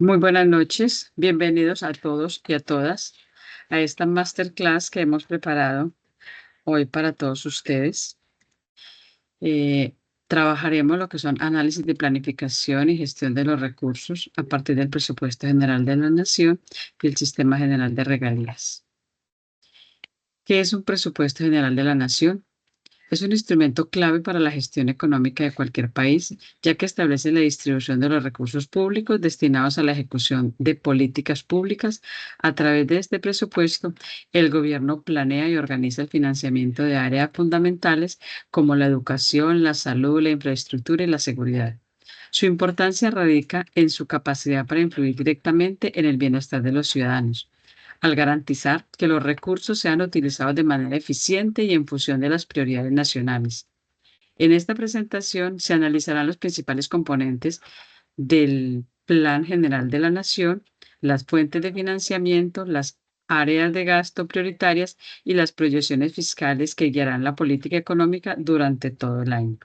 Muy buenas noches, bienvenidos a todos y a todas a esta masterclass que hemos preparado hoy para todos ustedes. Eh, Trabajaremos lo que son análisis de planificación y gestión de los recursos a partir del presupuesto general de la Nación y el sistema general de regalías. ¿Qué es un presupuesto general de la Nación? Es un instrumento clave para la gestión económica de cualquier país, ya que establece la distribución de los recursos públicos destinados a la ejecución de políticas públicas. A través de este presupuesto, el gobierno planea y organiza el financiamiento de áreas fundamentales como la educación, la salud, la infraestructura y la seguridad. Su importancia radica en su capacidad para influir directamente en el bienestar de los ciudadanos al garantizar que los recursos sean utilizados de manera eficiente y en función de las prioridades nacionales. En esta presentación se analizarán los principales componentes del Plan General de la Nación, las fuentes de financiamiento, las áreas de gasto prioritarias y las proyecciones fiscales que guiarán la política económica durante todo el año.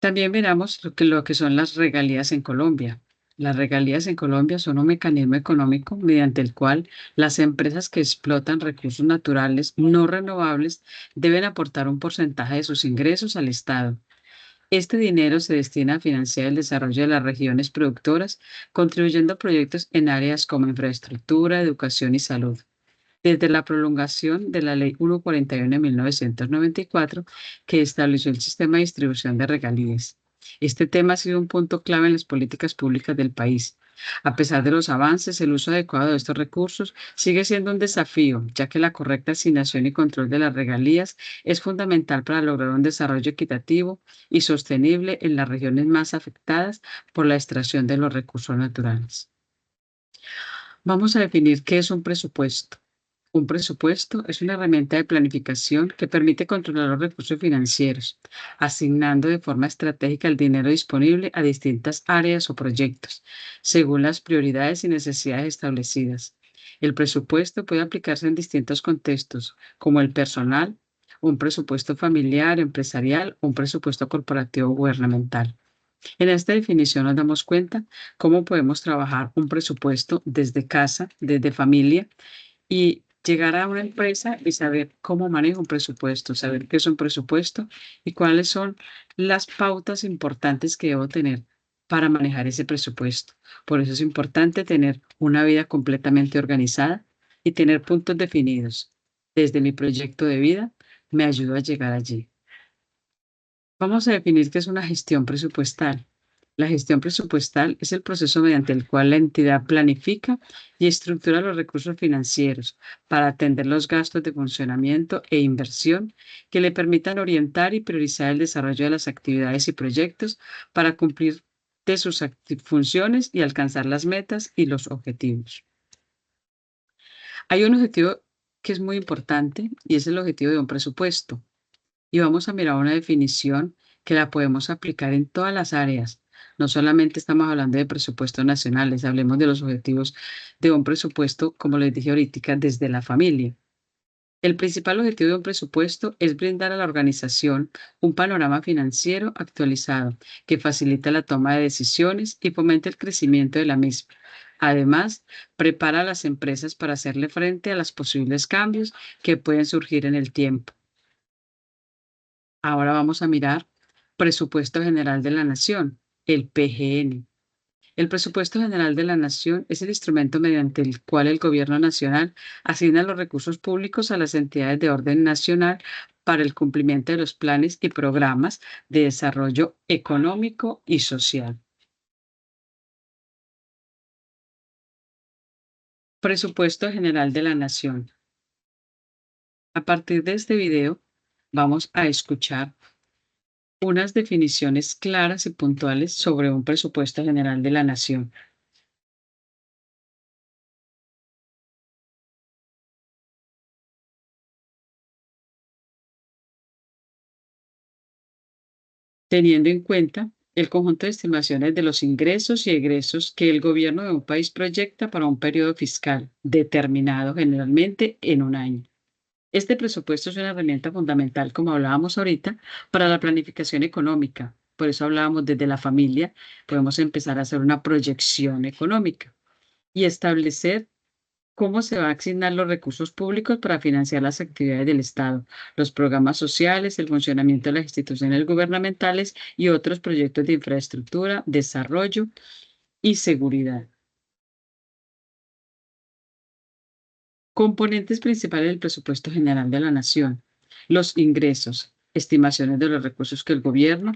También veremos lo que son las regalías en Colombia. Las regalías en Colombia son un mecanismo económico mediante el cual las empresas que explotan recursos naturales no renovables deben aportar un porcentaje de sus ingresos al Estado. Este dinero se destina a financiar el desarrollo de las regiones productoras, contribuyendo a proyectos en áreas como infraestructura, educación y salud. Desde la prolongación de la Ley 141 de 1994, que estableció el sistema de distribución de regalías. Este tema ha sido un punto clave en las políticas públicas del país. A pesar de los avances, el uso adecuado de estos recursos sigue siendo un desafío, ya que la correcta asignación y control de las regalías es fundamental para lograr un desarrollo equitativo y sostenible en las regiones más afectadas por la extracción de los recursos naturales. Vamos a definir qué es un presupuesto. Un presupuesto es una herramienta de planificación que permite controlar los recursos financieros, asignando de forma estratégica el dinero disponible a distintas áreas o proyectos, según las prioridades y necesidades establecidas. El presupuesto puede aplicarse en distintos contextos, como el personal, un presupuesto familiar, empresarial o un presupuesto corporativo gubernamental. En esta definición nos damos cuenta cómo podemos trabajar un presupuesto desde casa, desde familia y llegar a una empresa y saber cómo manejo un presupuesto, saber qué es un presupuesto y cuáles son las pautas importantes que debo tener para manejar ese presupuesto. Por eso es importante tener una vida completamente organizada y tener puntos definidos. Desde mi proyecto de vida me ayuda a llegar allí. Vamos a definir qué es una gestión presupuestal. La gestión presupuestal es el proceso mediante el cual la entidad planifica y estructura los recursos financieros para atender los gastos de funcionamiento e inversión que le permitan orientar y priorizar el desarrollo de las actividades y proyectos para cumplir de sus funciones y alcanzar las metas y los objetivos. Hay un objetivo que es muy importante y es el objetivo de un presupuesto. Y vamos a mirar una definición que la podemos aplicar en todas las áreas. No solamente estamos hablando de presupuestos nacionales, hablemos de los objetivos de un presupuesto, como les dije ahorita, desde la familia. El principal objetivo de un presupuesto es brindar a la organización un panorama financiero actualizado que facilita la toma de decisiones y fomenta el crecimiento de la misma. Además, prepara a las empresas para hacerle frente a los posibles cambios que pueden surgir en el tiempo. Ahora vamos a mirar Presupuesto General de la Nación, el PGN. El Presupuesto General de la Nación es el instrumento mediante el cual el Gobierno Nacional asigna los recursos públicos a las entidades de orden nacional para el cumplimiento de los planes y programas de desarrollo económico y social. Presupuesto General de la Nación. A partir de este video, vamos a escuchar unas definiciones claras y puntuales sobre un presupuesto general de la nación. Teniendo en cuenta el conjunto de estimaciones de los ingresos y egresos que el gobierno de un país proyecta para un periodo fiscal determinado generalmente en un año. Este presupuesto es una herramienta fundamental, como hablábamos ahorita, para la planificación económica. Por eso hablábamos desde la familia, podemos empezar a hacer una proyección económica y establecer cómo se van a asignar los recursos públicos para financiar las actividades del Estado, los programas sociales, el funcionamiento de las instituciones gubernamentales y otros proyectos de infraestructura, desarrollo y seguridad. Componentes principales del presupuesto general de la Nación. Los ingresos, estimaciones de los recursos que el gobierno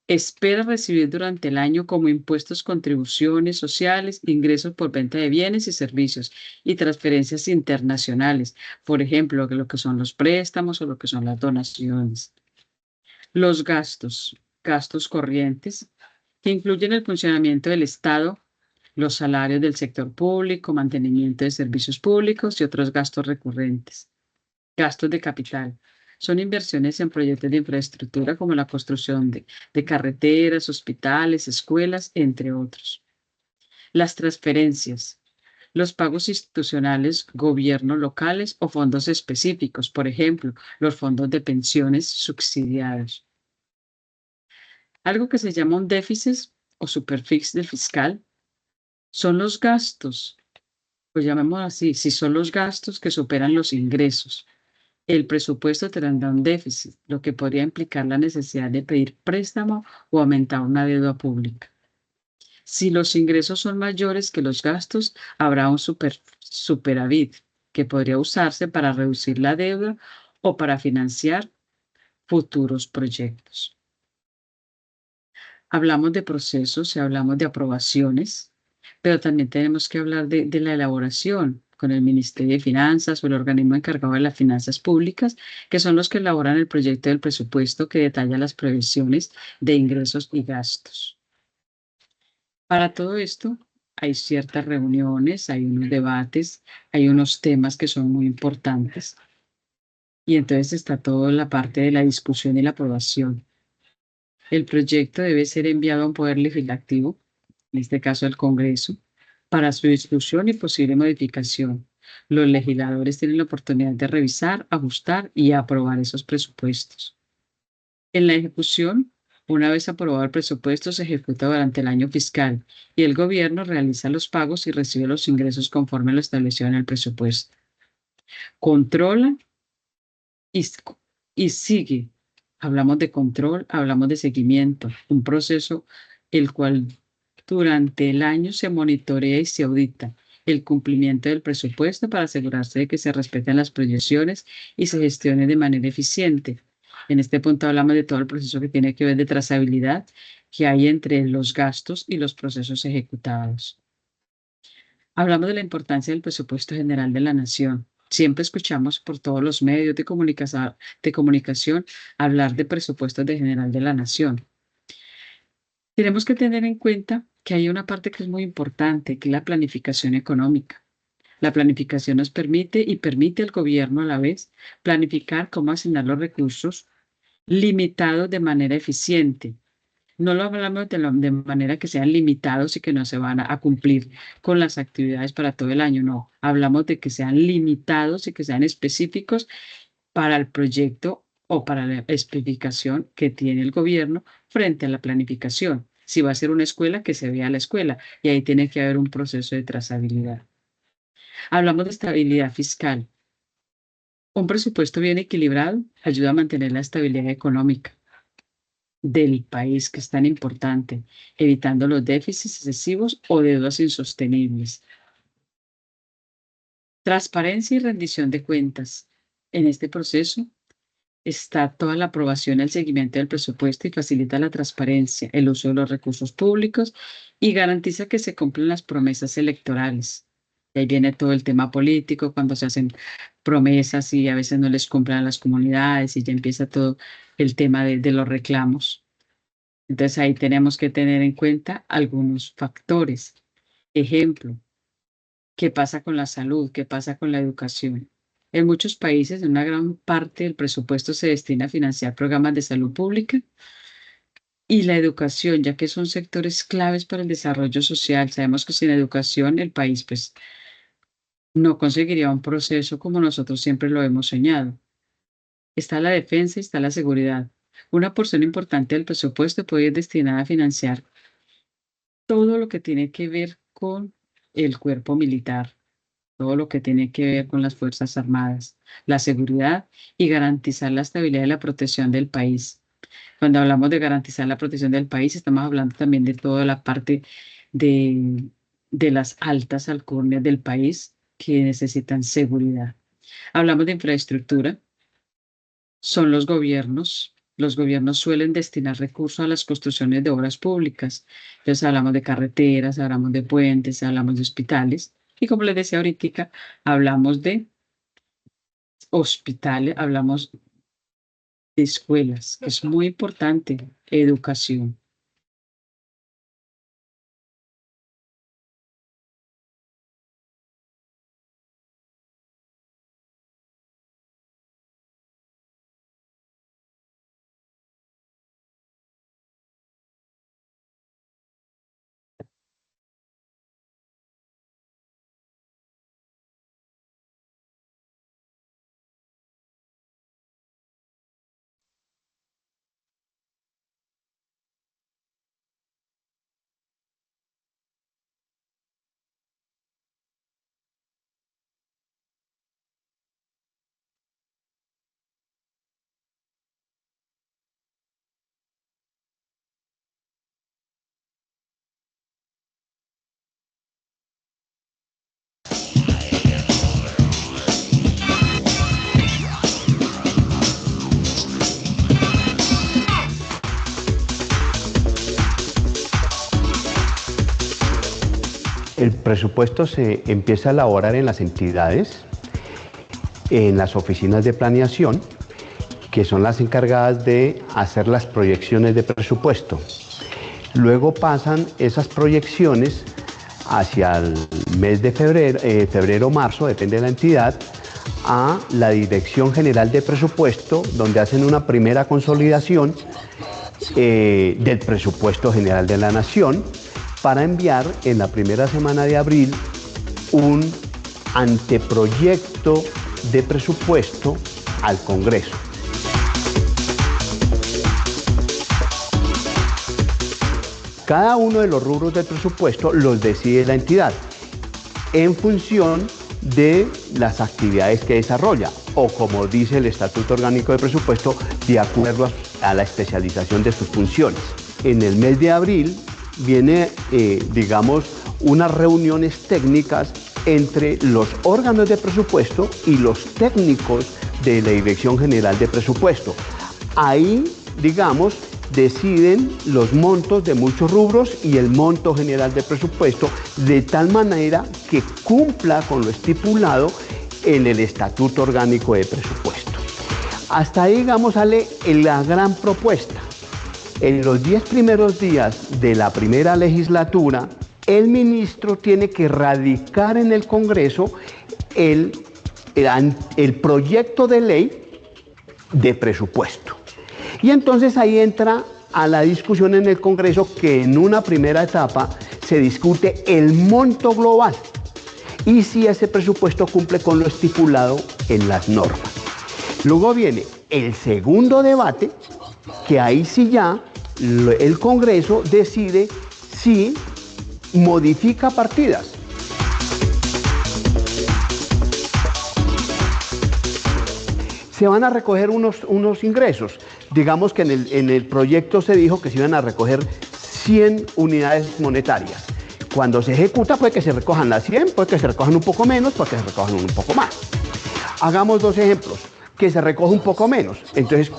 espera recibir durante el año como impuestos, contribuciones sociales, ingresos por venta de bienes y servicios y transferencias internacionales, por ejemplo, lo que son los préstamos o lo que son las donaciones. Los gastos, gastos corrientes, que incluyen el funcionamiento del Estado, los salarios del sector público, mantenimiento de servicios públicos y otros gastos recurrentes. Gastos de capital. Son inversiones en proyectos de infraestructura como la construcción de carreteras, hospitales, escuelas, entre otros. Las transferencias. Los pagos institucionales, gobiernos locales o fondos específicos, por ejemplo, los fondos de pensiones subsidiados. Algo que se llama un déficit o superfix del fiscal son los gastos, pues llamémoslo así, si son los gastos que superan los ingresos. El presupuesto tendrá un déficit, lo que podría implicar la necesidad de pedir préstamo o aumentar una deuda pública. Si los ingresos son mayores que los gastos, habrá un superávit que podría usarse para reducir la deuda o para financiar futuros proyectos. Hablamos de procesos y hablamos de aprobaciones, pero también tenemos que hablar de la elaboración con el Ministerio de Finanzas o el organismo encargado de las finanzas públicas, que son los que elaboran el proyecto del presupuesto que detalla las previsiones de ingresos y gastos. Para todo esto, hay ciertas reuniones, hay unos debates, hay unos temas que son muy importantes. Y entonces está toda la parte de la discusión y la aprobación. El proyecto debe ser enviado a un poder legislativo, en este caso el Congreso, para su discusión y posible modificación. Los legisladores tienen la oportunidad de revisar, ajustar y aprobar esos presupuestos. En la ejecución, una vez aprobado el presupuesto, se ejecuta durante el año fiscal y el gobierno realiza los pagos y recibe los ingresos conforme lo establecido en el presupuesto. Controla y, y sigue. Hablamos de control, hablamos de seguimiento, un proceso el cual durante el año se monitorea y se audita el cumplimiento del presupuesto para asegurarse de que se respeten las proyecciones y se gestione de manera eficiente. En este punto hablamos de todo el proceso que tiene que ver de trazabilidad que hay entre los gastos y los procesos ejecutados. Hablamos de la importancia del presupuesto general de la nación. Siempre escuchamos por todos los medios de comunicación hablar de presupuestos de general de la nación. Tenemos que tener en cuenta que hay una parte que es muy importante, que es la planificación económica. La planificación nos permite y permite al gobierno a la vez planificar cómo asignar los recursos limitados de manera eficiente. No lo hablamos de manera que sean limitados y que no se van a cumplir con las actividades para todo el año, no. Hablamos de que sean limitados y que sean específicos para el proyecto o para la especificación que tiene el gobierno frente a la planificación. Si va a ser una escuela, que se vea la escuela y ahí tiene que haber un proceso de trazabilidad. Hablamos de estabilidad fiscal. Un presupuesto bien equilibrado ayuda a mantener la estabilidad económica del país, que es tan importante, evitando los déficits excesivos o deudas insostenibles. Transparencia y rendición de cuentas. En este proceso está toda la aprobación y el seguimiento del presupuesto y facilita la transparencia, el uso de los recursos públicos y garantiza que se cumplen las promesas electorales. Y ahí viene todo el tema político, cuando se hacen promesas y a veces no les cumplen a las comunidades y ya empieza todo el tema de los reclamos. Entonces ahí tenemos que tener en cuenta algunos factores. Ejemplo, ¿qué pasa con la salud? ¿Qué pasa con la educación? En muchos países, una gran parte del presupuesto se destina a financiar programas de salud pública y la educación, ya que son sectores claves para el desarrollo social. Sabemos que sin educación el país pues no conseguiría un proceso como nosotros siempre lo hemos soñado. Está la defensa y está la seguridad. Una porción importante del presupuesto puede ir destinada a financiar todo lo que tiene que ver con el cuerpo militar, todo lo que tiene que ver con las Fuerzas Armadas, la seguridad y garantizar la estabilidad y la protección del país. Cuando hablamos de garantizar la protección del país, estamos hablando también de toda la parte de, de las altas alcurnias del país que necesitan seguridad. Hablamos de infraestructura, son los gobiernos. Los gobiernos suelen destinar recursos a las construcciones de obras públicas. Entonces hablamos de carreteras, hablamos de puentes, hablamos de hospitales. Y como les decía ahorita, hablamos de hospitales, hablamos de escuelas, que es muy importante, educación. El presupuesto se empieza a elaborar en las entidades, en las oficinas de planeación, que son las encargadas de hacer las proyecciones de presupuesto. Luego pasan esas proyecciones hacia el mes de febrero o marzo, depende de la entidad, a la Dirección General de Presupuesto, donde hacen una primera consolidación del presupuesto general de la Nación, para enviar en la primera semana de abril un anteproyecto de presupuesto al Congreso. Cada uno de los rubros del presupuesto los decide la entidad en función de las actividades que desarrolla, o como dice el Estatuto Orgánico de Presupuesto, de acuerdo a la especialización de sus funciones. En el mes de abril viene, digamos, unas reuniones técnicas entre los órganos de presupuesto y los técnicos de la Dirección General de Presupuesto. Ahí, digamos, deciden los montos de muchos rubros y el monto general de presupuesto de tal manera que cumpla con lo estipulado en el Estatuto Orgánico de Presupuesto. Hasta ahí, digamos, sale la gran propuesta. En los 10 primeros días de la primera legislatura, el ministro tiene que radicar en el Congreso el proyecto de ley de presupuesto. Y entonces ahí entra a la discusión en el Congreso, que en una primera etapa se discute el monto global y si ese presupuesto cumple con lo estipulado en las normas. Luego viene el segundo debate, que ahí sí ya el Congreso decide si modifica partidas. Se van a recoger unos ingresos. Digamos que en el proyecto se dijo que se iban a recoger 100 unidades monetarias. Cuando se ejecuta puede que se recojan las 100, puede que se recojan un poco menos, puede que se recojan un poco más. Hagamos dos ejemplos. Que se recoja un poco menos. Entonces,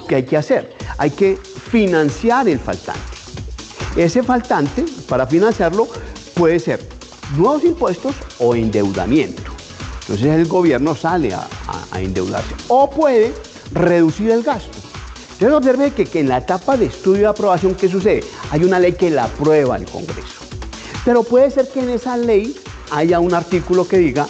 ¿qué hay que hacer? Hay que financiar el faltante. Ese faltante, para financiarlo, puede ser nuevos impuestos o endeudamiento. Entonces el gobierno sale a endeudarse. O puede reducir el gasto. Entonces observe que en la etapa de estudio y aprobación, ¿qué sucede? Hay una ley que la aprueba el Congreso. Pero puede ser que en esa ley haya un artículo que diga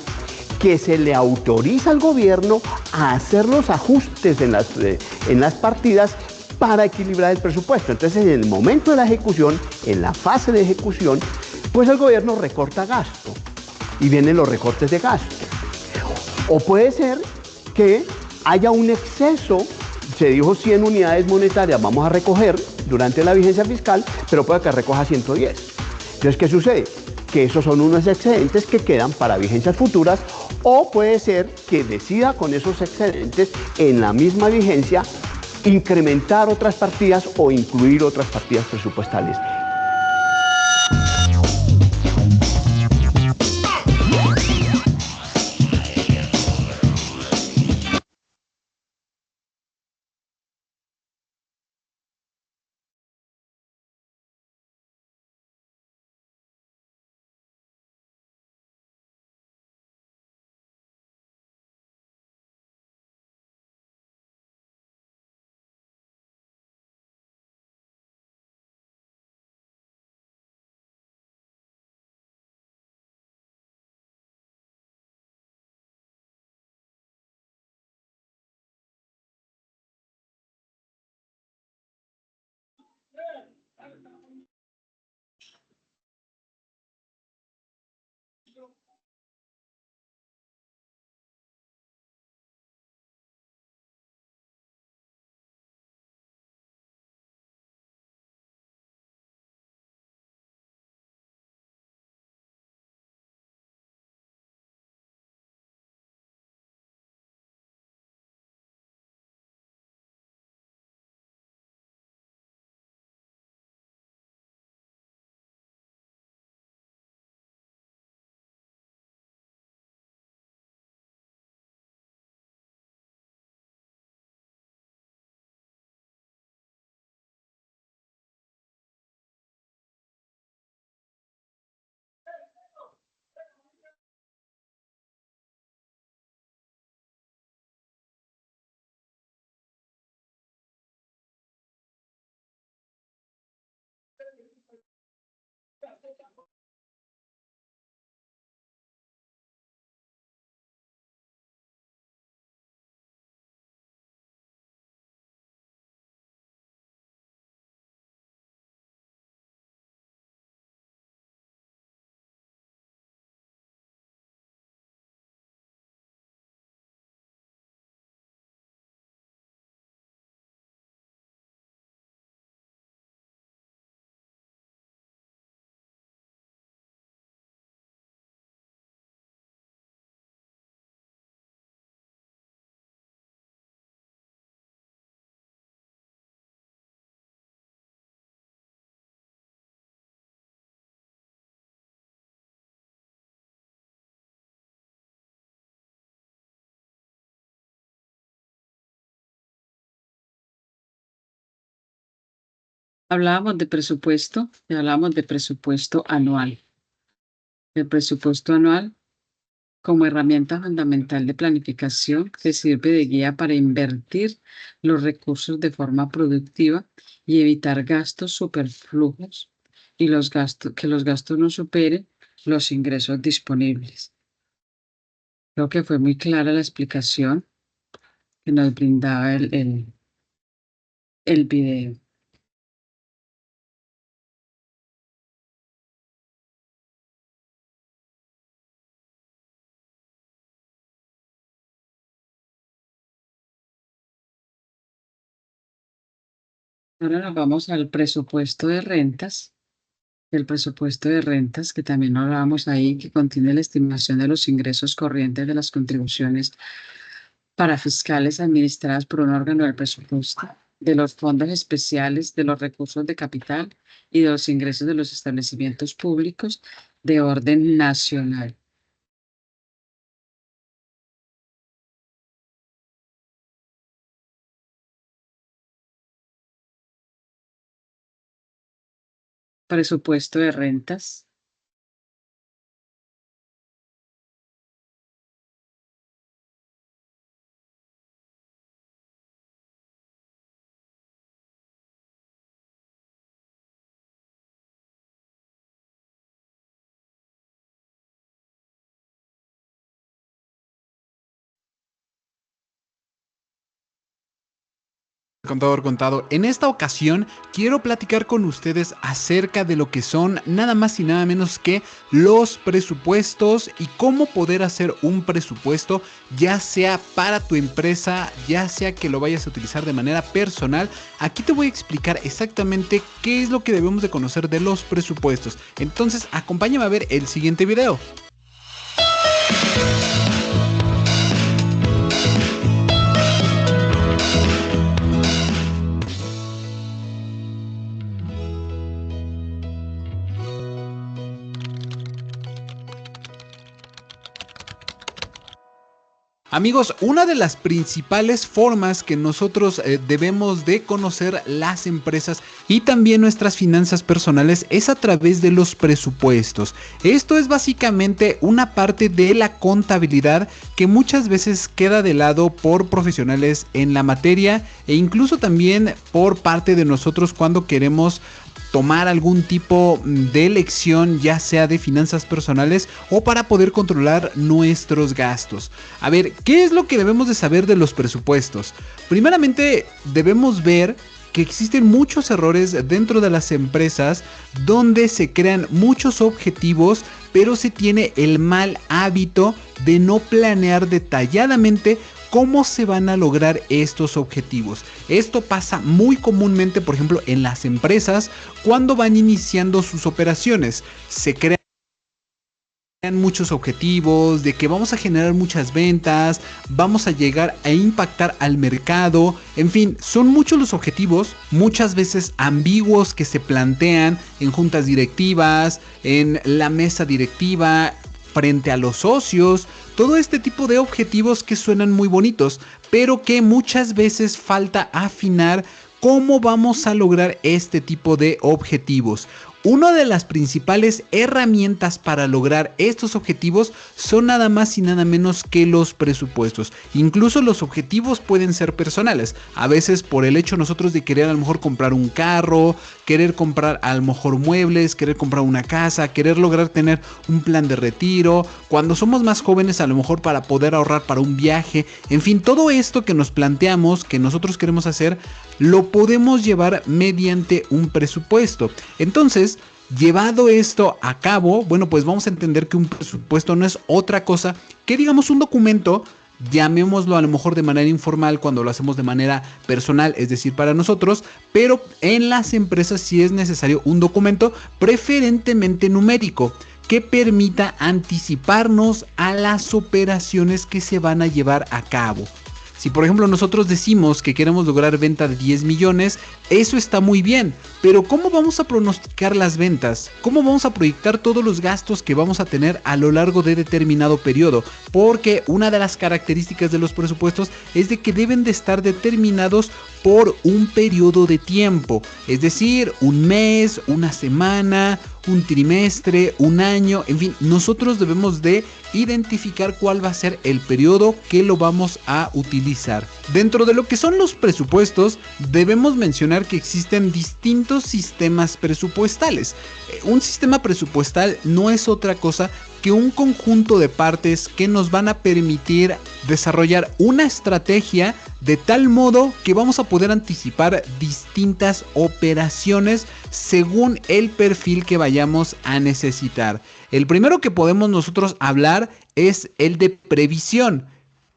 que se le autoriza al gobierno a hacer los ajustes en las partidas para equilibrar el presupuesto. Entonces, en el momento de la ejecución, en la fase de ejecución, pues el gobierno recorta gasto y vienen los recortes de gasto. O puede ser que haya un exceso, se dijo 100 unidades monetarias vamos a recoger durante la vigencia fiscal, pero puede que recoja 110. Entonces, ¿qué sucede? Que esos son unos excedentes que quedan para vigencias futuras, o puede ser que decida con esos excedentes en la misma vigencia incrementar otras partidas o incluir otras partidas presupuestales. Hablábamos de presupuesto anual. El presupuesto anual como herramienta fundamental de planificación que sirve de guía para invertir los recursos de forma productiva y evitar gastos superfluos y que los gastos no superen los ingresos disponibles. Creo que fue muy clara la explicación que nos brindaba el video. Ahora nos vamos al presupuesto de rentas. El presupuesto de rentas, que también hablábamos ahí, que contiene la estimación de los ingresos corrientes de las contribuciones para fiscales administradas por un órgano del presupuesto, de los fondos especiales, de los recursos de capital y de los ingresos de los establecimientos públicos de orden nacional. Presupuesto de rentas. Contador Contado, en esta ocasión quiero platicar con ustedes acerca de lo que son nada más y nada menos que los presupuestos y cómo poder hacer un presupuesto, ya sea para tu empresa, ya sea que lo vayas a utilizar de manera personal. Aquí te voy a explicar exactamente qué es lo que debemos de conocer de los presupuestos. Entonces, acompáñame a ver el siguiente video. Amigos, una de las principales formas que nosotros debemos de conocer las empresas y también nuestras finanzas personales es a través de los presupuestos. Esto es básicamente una parte de la contabilidad que muchas veces queda de lado por profesionales en la materia e incluso también por parte de nosotros cuando queremos tomar algún tipo de lección, ya sea de finanzas personales o para poder controlar nuestros gastos. A ver, ¿qué es lo que debemos de saber de los presupuestos? Primeramente, debemos ver que existen muchos errores dentro de las empresas donde se crean muchos objetivos, pero se tiene el mal hábito de no planear detalladamente cómo se van a lograr estos objetivos. Esto pasa muy comúnmente, por ejemplo, en las empresas cuando van iniciando sus operaciones. Se crean muchos objetivos de que vamos a generar muchas ventas, vamos a llegar a impactar al mercado, en fin, son muchos los objetivos, muchas veces ambiguos, que se plantean en juntas directivas, en la mesa directiva, frente a los socios. Todo este tipo de objetivos que suenan muy bonitos, pero que muchas veces falta afinar cómo vamos a lograr este tipo de objetivos. Una de las principales herramientas para lograr estos objetivos son nada más y nada menos que los presupuestos. Incluso los objetivos pueden ser personales. A veces por el hecho nosotros de querer a lo mejor comprar un carro, querer comprar a lo mejor muebles, querer comprar una casa, querer lograr tener un plan de retiro. Cuando somos más jóvenes a lo mejor para poder ahorrar para un viaje. En fin, todo esto que nos planteamos, que nosotros queremos hacer, lo podemos llevar mediante un presupuesto. Entonces, llevado esto a cabo, bueno, pues vamos a entender que un presupuesto no es otra cosa que, digamos, un documento, llamémoslo a lo mejor de manera informal cuando lo hacemos de manera personal, es decir, para nosotros, pero en las empresas sí es necesario un documento preferentemente numérico que permita anticiparnos a las operaciones que se van a llevar a cabo. Si por ejemplo nosotros decimos que queremos lograr venta de 10 millones, eso está muy bien, pero ¿cómo vamos a pronosticar las ventas? ¿Cómo vamos a proyectar todos los gastos que vamos a tener a lo largo de determinado periodo? Porque una de las características de los presupuestos es de que deben de estar determinados por un periodo de tiempo, es decir, un mes, una semana, un trimestre, un año, en fin, nosotros debemos de identificar cuál va a ser el periodo que lo vamos a utilizar. Dentro de lo que son los presupuestos, debemos mencionar que existen distintos sistemas presupuestales. Un sistema presupuestal no es otra cosa que un conjunto de partes que nos van a permitir desarrollar una estrategia de tal modo que vamos a poder anticipar distintas operaciones según el perfil que vayamos a necesitar. El primero que podemos nosotros hablar es el de previsión.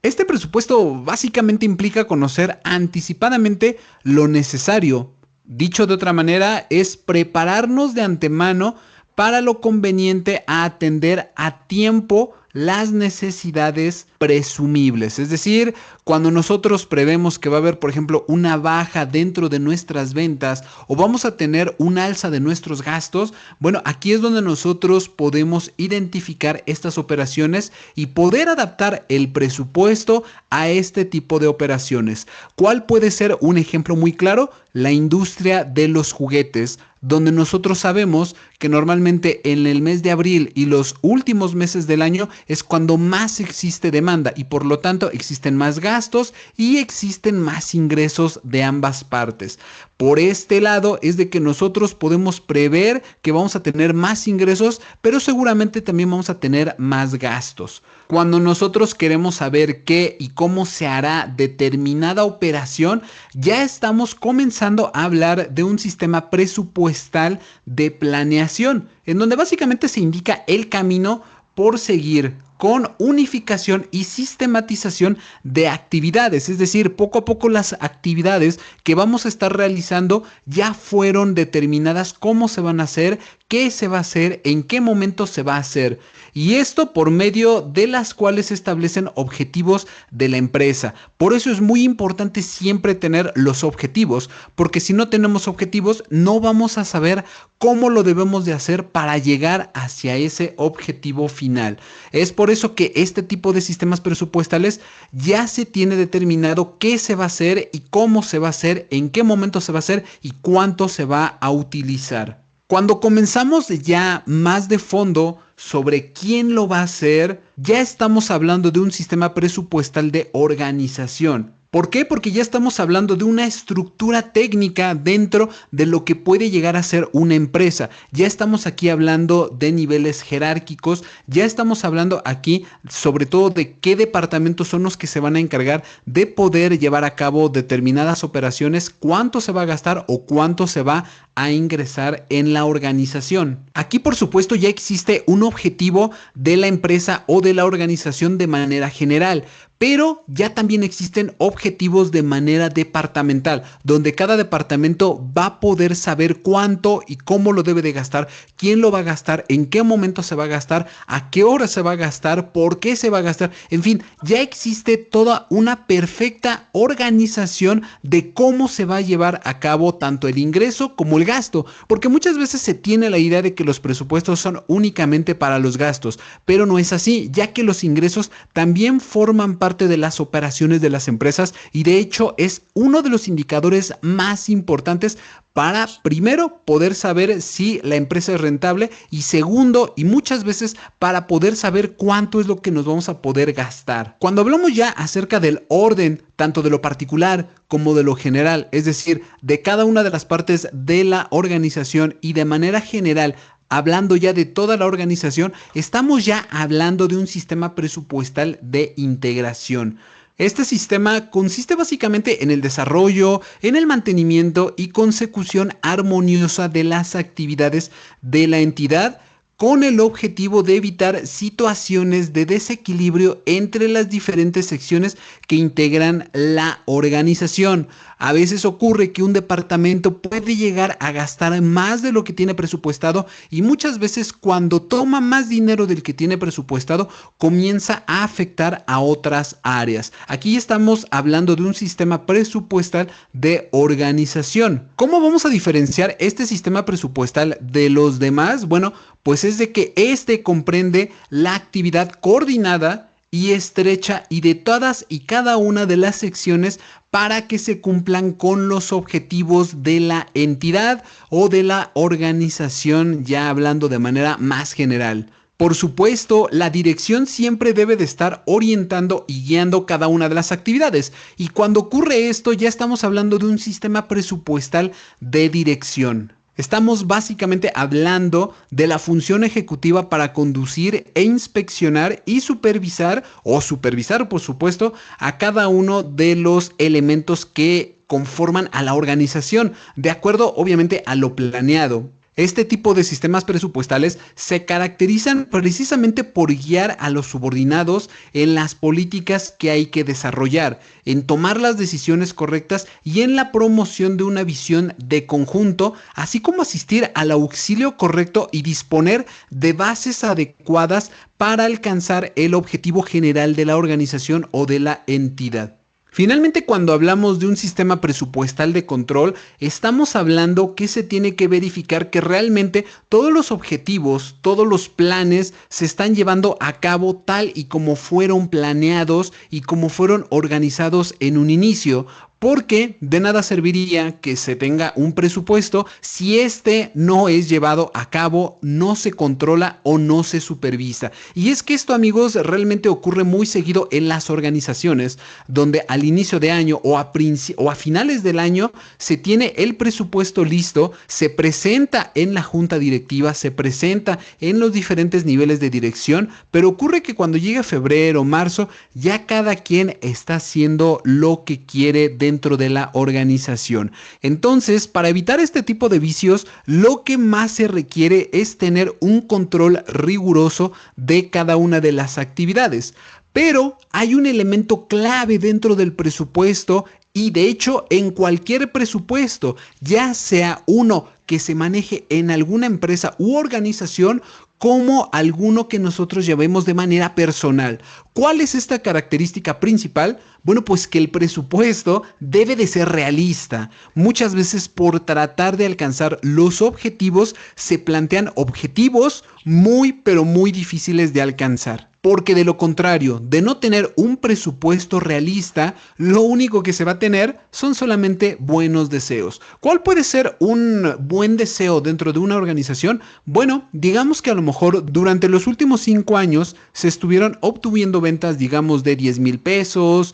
Este presupuesto básicamente implica conocer anticipadamente lo necesario. Dicho de otra manera, es prepararnos de antemano para lo conveniente a atender a tiempo las necesidades presumibles. Es decir, cuando nosotros prevemos que va a haber, por ejemplo, una baja dentro de nuestras ventas o vamos a tener un alza de nuestros gastos, bueno, aquí es donde nosotros podemos identificar estas operaciones y poder adaptar el presupuesto a este tipo de operaciones. ¿Cuál puede ser un ejemplo muy claro? La industria de los juguetes, donde nosotros sabemos que normalmente en el mes de abril y los últimos meses del año es cuando más existe demanda y por lo tanto existen más gastos y existen más ingresos de ambas partes. Por este lado es de que nosotros podemos prever que vamos a tener más ingresos, pero seguramente también vamos a tener más gastos. Cuando nosotros queremos saber qué y cómo se hará determinada operación, ya estamos comenzando a hablar de un sistema presupuestal de planeación, en donde básicamente se indica el camino por seguir con unificación y sistematización de actividades, es decir, poco a poco las actividades que vamos a estar realizando ya fueron determinadas cómo se van a hacer, qué se va a hacer, en qué momento se va a hacer. Y esto por medio de las cuales se establecen objetivos de la empresa. Por eso es muy importante siempre tener los objetivos, porque si no tenemos objetivos no vamos a saber cómo lo debemos de hacer para llegar hacia ese objetivo final. Es por eso que este tipo de sistemas presupuestales ya se tiene determinado qué se va a hacer y cómo se va a hacer, en qué momento se va a hacer y cuánto se va a utilizar. Cuando comenzamos ya más de fondo sobre quién lo va a hacer, ya estamos hablando de un sistema presupuestal de organización. ¿Por qué? Porque ya estamos hablando de una estructura técnica dentro de lo que puede llegar a ser una empresa. Ya estamos aquí hablando de niveles jerárquicos, ya estamos hablando aquí sobre todo de qué departamentos son los que se van a encargar de poder llevar a cabo determinadas operaciones, cuánto se va a gastar o cuánto se va a ingresar en la organización. Aquí, por supuesto, ya existe un objetivo de la empresa o de la organización de manera general, pero ya también existen objetivos de manera departamental, donde cada departamento va a poder saber cuánto y cómo lo debe de gastar, quién lo va a gastar, en qué momento se va a gastar, a qué hora se va a gastar, por qué se va a gastar. En fin, ya existe toda una perfecta organización de cómo se va a llevar a cabo tanto el ingreso como el gasto, porque muchas veces se tiene la idea de que los presupuestos son únicamente para los gastos, pero no es así, ya que los ingresos también forman parte de las operaciones de las empresas y de hecho es uno de los indicadores más importantes para, primero, poder saber si la empresa es rentable y segundo, y muchas veces para poder saber cuánto es lo que nos vamos a poder gastar. Cuando hablamos ya acerca del orden, tanto de lo particular como de lo general, es decir, de cada una de las partes de la organización y de manera general, hablando ya de toda la organización, estamos ya hablando de un sistema presupuestal de integración. Este sistema consiste básicamente en el desarrollo, en el mantenimiento y consecución armoniosa de las actividades de la entidad, con el objetivo de evitar situaciones de desequilibrio entre las diferentes secciones que integran la organización. A veces ocurre que un departamento puede llegar a gastar más de lo que tiene presupuestado y muchas veces cuando toma más dinero del que tiene presupuestado comienza a afectar a otras áreas. Aquí estamos hablando de un sistema presupuestal de organización. ¿Cómo vamos a diferenciar este sistema presupuestal de los demás? Bueno, pues es de que este comprende la actividad coordinada y estrecha y de todas y cada una de las secciones para que se cumplan con los objetivos de la entidad o de la organización, ya hablando de manera más general. Por supuesto, la dirección siempre debe de estar orientando y guiando cada una de las actividades. Y cuando ocurre esto, ya estamos hablando de un sistema presupuestal de dirección. Estamos básicamente hablando de la función ejecutiva para conducir e inspeccionar y supervisar, o supervisar por supuesto, a cada uno de los elementos que conforman a la organización, de acuerdo obviamente a lo planeado. Este tipo de sistemas presupuestales se caracterizan precisamente por guiar a los subordinados en las políticas que hay que desarrollar, en tomar las decisiones correctas y en la promoción de una visión de conjunto, así como asistir al auxilio correcto y disponer de bases adecuadas para alcanzar el objetivo general de la organización o de la entidad. Finalmente, cuando hablamos de un sistema presupuestal de control, estamos hablando que se tiene que verificar que realmente todos los objetivos, todos los planes se están llevando a cabo tal y como fueron planeados y como fueron organizados en un inicio. porque de nada serviría que se tenga un presupuesto si este no es llevado a cabo, no se controla o no se supervisa. Y es que esto, amigos, realmente ocurre muy seguido en las organizaciones, donde al inicio de año o a finales del año se tiene el presupuesto listo, se presenta en la junta directiva, se presenta en los diferentes niveles de dirección, pero ocurre que cuando llega febrero, marzo, ya cada quien está haciendo lo que quiere dentro de la organización. Entonces, para evitar este tipo de vicios, lo que más se requiere es tener un control riguroso de cada una de las actividades. Pero hay un elemento clave dentro del presupuesto y de hecho en cualquier presupuesto, ya sea uno que se maneje en alguna empresa u organización, como alguno que nosotros llevemos de manera personal. ¿Cuál es esta característica principal? Bueno, pues que el presupuesto debe de ser realista. Muchas veces por tratar de alcanzar los objetivos se plantean objetivos pero muy difíciles de alcanzar. Porque de lo contrario, de no tener un presupuesto realista, lo único que se va a tener son solamente buenos deseos. ¿Cuál puede ser un buen deseo dentro de una organización? Bueno, digamos que a lo mejor durante los últimos 5 años se estuvieron obteniendo ventas, digamos, de 10,000 pesos,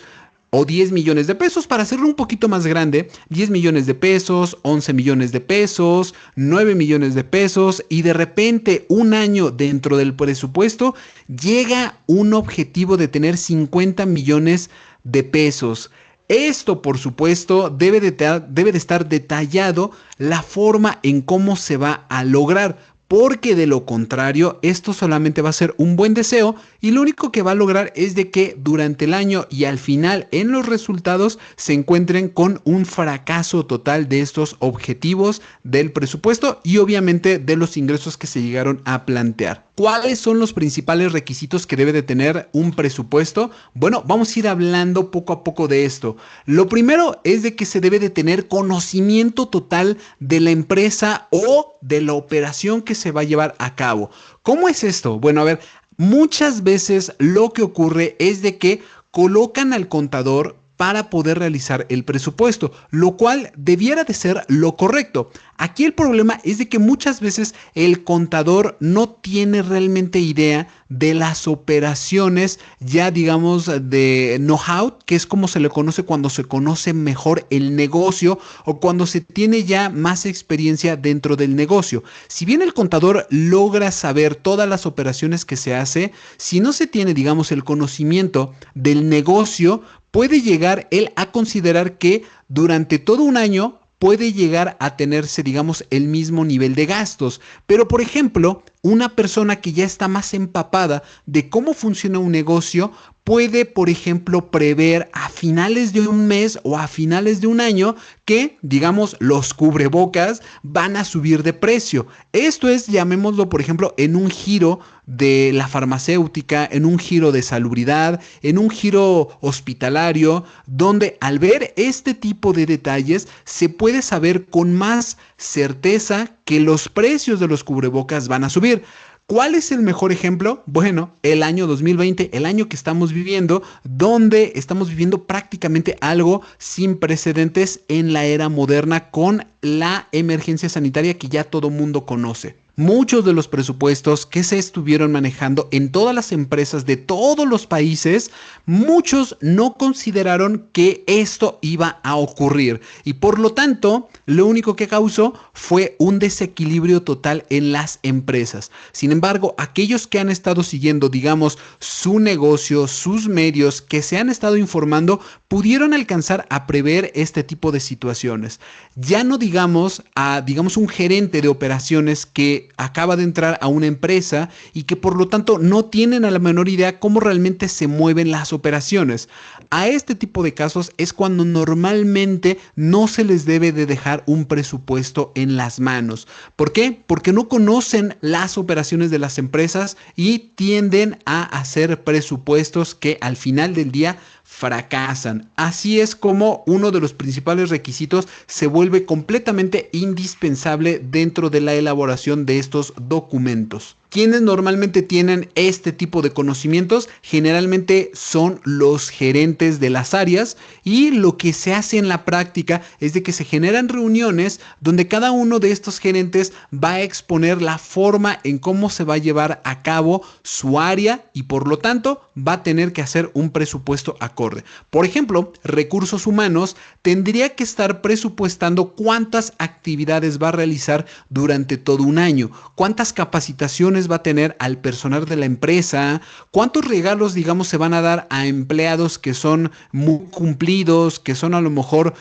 o 10 millones de pesos, para hacerlo un poquito más grande, 10 millones de pesos, 11 millones de pesos, 9 millones de pesos, y de repente un año dentro del presupuesto llega un objetivo de tener 50 millones de pesos. Esto, por supuesto, debe de estar detallado la forma en cómo se va a lograr. Porque de lo contrario, esto solamente va a ser un buen deseo y lo único que va a lograr es de que durante el año y al final en los resultados se encuentren con un fracaso total de estos objetivos del presupuesto y obviamente de los ingresos que se llegaron a plantear. ¿Cuáles son los principales requisitos que debe de tener un presupuesto? Bueno, vamos a ir hablando poco a poco de esto. Lo primero es de que se debe de tener conocimiento total de la empresa o de la operación que se va a llevar a cabo. ¿Cómo es esto? Bueno, a ver, muchas veces lo que ocurre es de que colocan al contador para poder realizar el presupuesto, lo cual debiera de ser lo correcto. Aquí el problema es de que muchas veces el contador no tiene realmente idea de las operaciones, ya digamos de know-how, que es como se le conoce cuando se conoce mejor el negocio o cuando se tiene ya más experiencia dentro del negocio. Si bien el contador logra saber todas las operaciones que se hace, si no se tiene, digamos, el conocimiento del negocio, puede llegar él a considerar que durante todo un año puede llegar a tenerse, digamos, el mismo nivel de gastos. Pero, por ejemplo, una persona que ya está más empapada de cómo funciona un negocio puede, por ejemplo, prever a finales de un mes o a finales de un año que, digamos, los cubrebocas van a subir de precio. Esto es, llamémoslo, por ejemplo, en un giro de la farmacéutica, en un giro de salubridad, en un giro hospitalario, donde al ver este tipo de detalles se puede saber con más certeza que los precios de los cubrebocas van a subir. ¿Cuál es el mejor ejemplo? Bueno, el año 2020, el año que estamos viviendo, donde estamos viviendo prácticamente algo sin precedentes en la era moderna con la emergencia sanitaria que ya todo mundo conoce. Muchos de los presupuestos que se estuvieron manejando en todas las empresas de todos los países, muchos no consideraron que esto iba a ocurrir y por lo tanto lo único que causó fue un desequilibrio total en las empresas. Sin embargo, aquellos que han estado siguiendo, digamos, su negocio, sus medios, que se han estado informando, pudieron alcanzar a prever este tipo de situaciones. Ya no digamos a, un gerente de operaciones que acaba de entrar a una empresa y que por lo tanto no tienen a la menor idea cómo realmente se mueven las operaciones. A este tipo de casos es cuando normalmente no se les debe de dejar un presupuesto en las manos. ¿Por qué? Porque no conocen las operaciones de las empresas y tienden a hacer presupuestos que al final del día fracasan. Así es como uno de los principales requisitos se vuelve completamente indispensable dentro de la elaboración de estos documentos. ¿Quiénes normalmente tienen este tipo de conocimientos? Generalmente son los gerentes de las áreas, y lo que se hace en la práctica es de que se generan reuniones donde cada uno de estos gerentes va a exponer la forma en cómo se va a llevar a cabo su área, y por lo tanto va a tener que hacer un presupuesto acorde. Por ejemplo, recursos humanos tendría que estar presupuestando cuántas actividades va a realizar durante todo un año, cuántas capacitaciones va a tener al personal de la empresa, cuántos regalos, digamos, se van a dar a empleados que son muy cumplidos, que son a lo mejor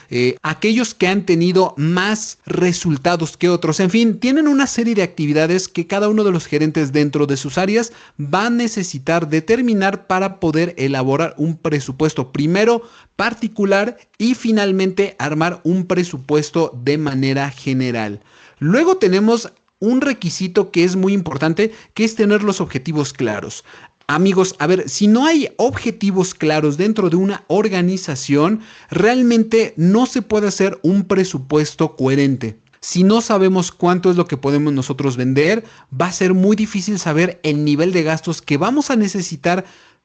aquellos que han tenido más resultados que otros. En fin, tienen una serie de actividades que cada uno de los gerentes dentro de sus áreas va a necesitar determinar para poder elaborar un presupuesto primero particular y finalmente armar un presupuesto de manera general. Luego tenemos un requisito que es muy importante, que es tener los objetivos claros. Amigos, a ver, si no hay objetivos claros dentro de una organización, realmente no se puede hacer un presupuesto coherente. Si no sabemos cuánto es lo que podemos nosotros vender, va a ser muy difícil saber el nivel de gastos que vamos a necesitar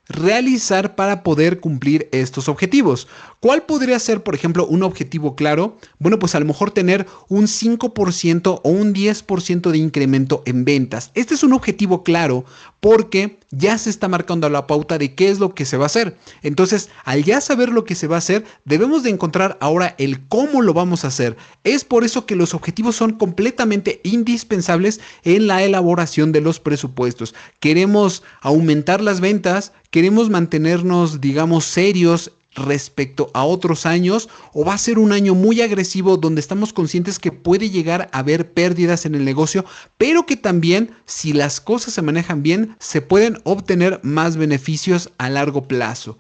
realizar para poder cumplir estos objetivos. ¿Cuál podría ser, por ejemplo, un objetivo claro? Bueno, pues a lo mejor tener un 5% o un 10% de incremento en ventas. Este es un objetivo claro porque ya se está marcando la pauta de qué es lo que se va a hacer. Entonces, al ya saber lo que se va a hacer, debemos de encontrar ahora el cómo lo vamos a hacer. Es por eso que los objetivos son completamente indispensables en la elaboración de los presupuestos. Queremos aumentar las ventas, queremos mantenernos, digamos, serios respecto a otros años, o va a ser un año muy agresivo donde estamos conscientes que puede llegar a haber pérdidas en el negocio, pero que también, si las cosas se manejan bien, se pueden obtener más beneficios a largo plazo.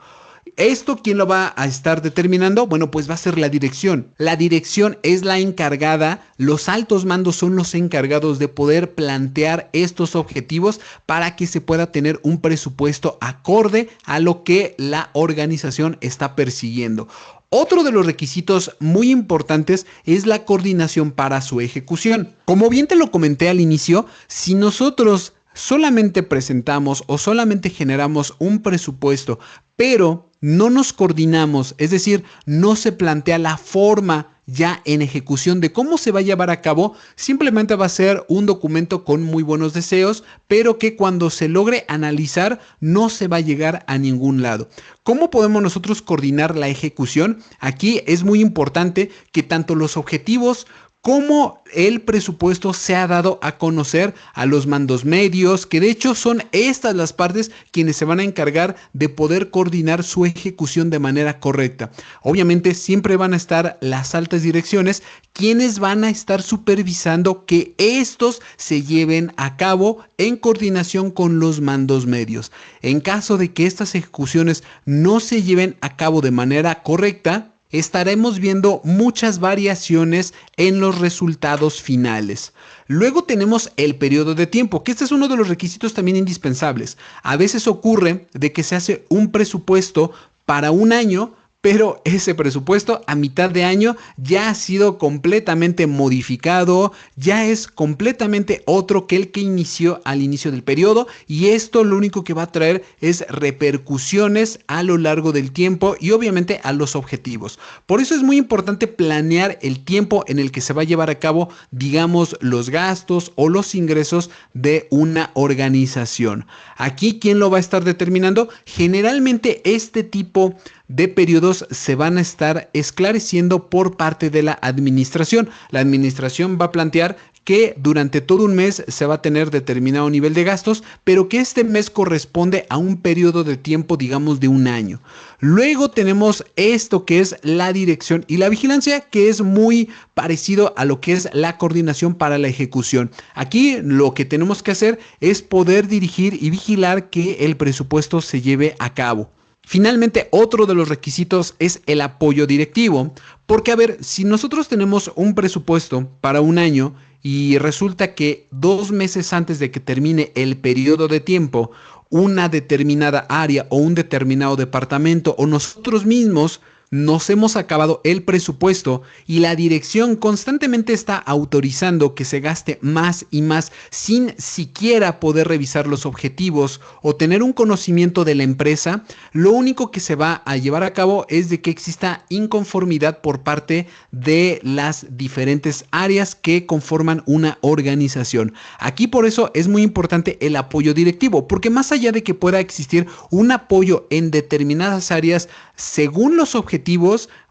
¿Esto quién lo va a estar determinando? Bueno, pues va a ser la dirección. La dirección es la encargada, los altos mandos son los encargados de poder plantear estos objetivos para que se pueda tener un presupuesto acorde a lo que la organización está persiguiendo. Otro de los requisitos muy importantes es la coordinación para su ejecución. Como bien te lo comenté al inicio, si nosotros solamente presentamos o solamente generamos un presupuesto, pero no nos coordinamos, es decir, no se plantea la forma ya en ejecución de cómo se va a llevar a cabo, simplemente va a ser un documento con muy buenos deseos, pero que cuando se logre analizar no se va a llegar a ningún lado. ¿Cómo podemos nosotros coordinar la ejecución? Aquí es muy importante que tanto los objetivos cómo el presupuesto se ha dado a conocer a los mandos medios, que de hecho son estas las partes quienes se van a encargar de poder coordinar su ejecución de manera correcta. Obviamente siempre van a estar las altas direcciones, quienes van a estar supervisando que estos se lleven a cabo en coordinación con los mandos medios. En caso de que estas ejecuciones no se lleven a cabo de manera correcta, estaremos viendo muchas variaciones en los resultados finales. Luego tenemos el periodo de tiempo, que este es uno de los requisitos también indispensables. A veces ocurre de que se hace un presupuesto para un año, pero ese presupuesto a mitad de año ya ha sido completamente modificado, ya es completamente otro que el que inició al inicio del periodo, y esto lo único que va a traer es repercusiones a lo largo del tiempo y obviamente a los objetivos. Por eso es muy importante planear el tiempo en el que se va a llevar a cabo, digamos, los gastos o los ingresos de una organización. Aquí, ¿quién lo va a estar determinando? Generalmente este tipo de periodos se van a estar esclareciendo por parte de la administración. La administración va a plantear que durante todo un mes se va a tener determinado nivel de gastos, pero que este mes corresponde a un periodo de tiempo, digamos, de un año. Luego tenemos esto que es la dirección y la vigilancia, que es muy parecido a lo que es la coordinación para la ejecución. Aquí lo que tenemos que hacer es poder dirigir y vigilar que el presupuesto se lleve a cabo. Finalmente, otro de los requisitos es el apoyo directivo, porque a ver, si nosotros tenemos un presupuesto para un año y resulta que 2 meses antes de que termine el periodo de tiempo, una determinada área o un determinado departamento o nosotros mismos nos hemos acabado el presupuesto y la dirección constantemente está autorizando que se gaste más y más sin siquiera poder revisar los objetivos o tener un conocimiento de la empresa, lo único que se va a llevar a cabo es de que exista inconformidad por parte de las diferentes áreas que conforman una organización. Aquí por eso es muy importante el apoyo directivo, porque más allá de que pueda existir un apoyo en determinadas áreas según los objetivos,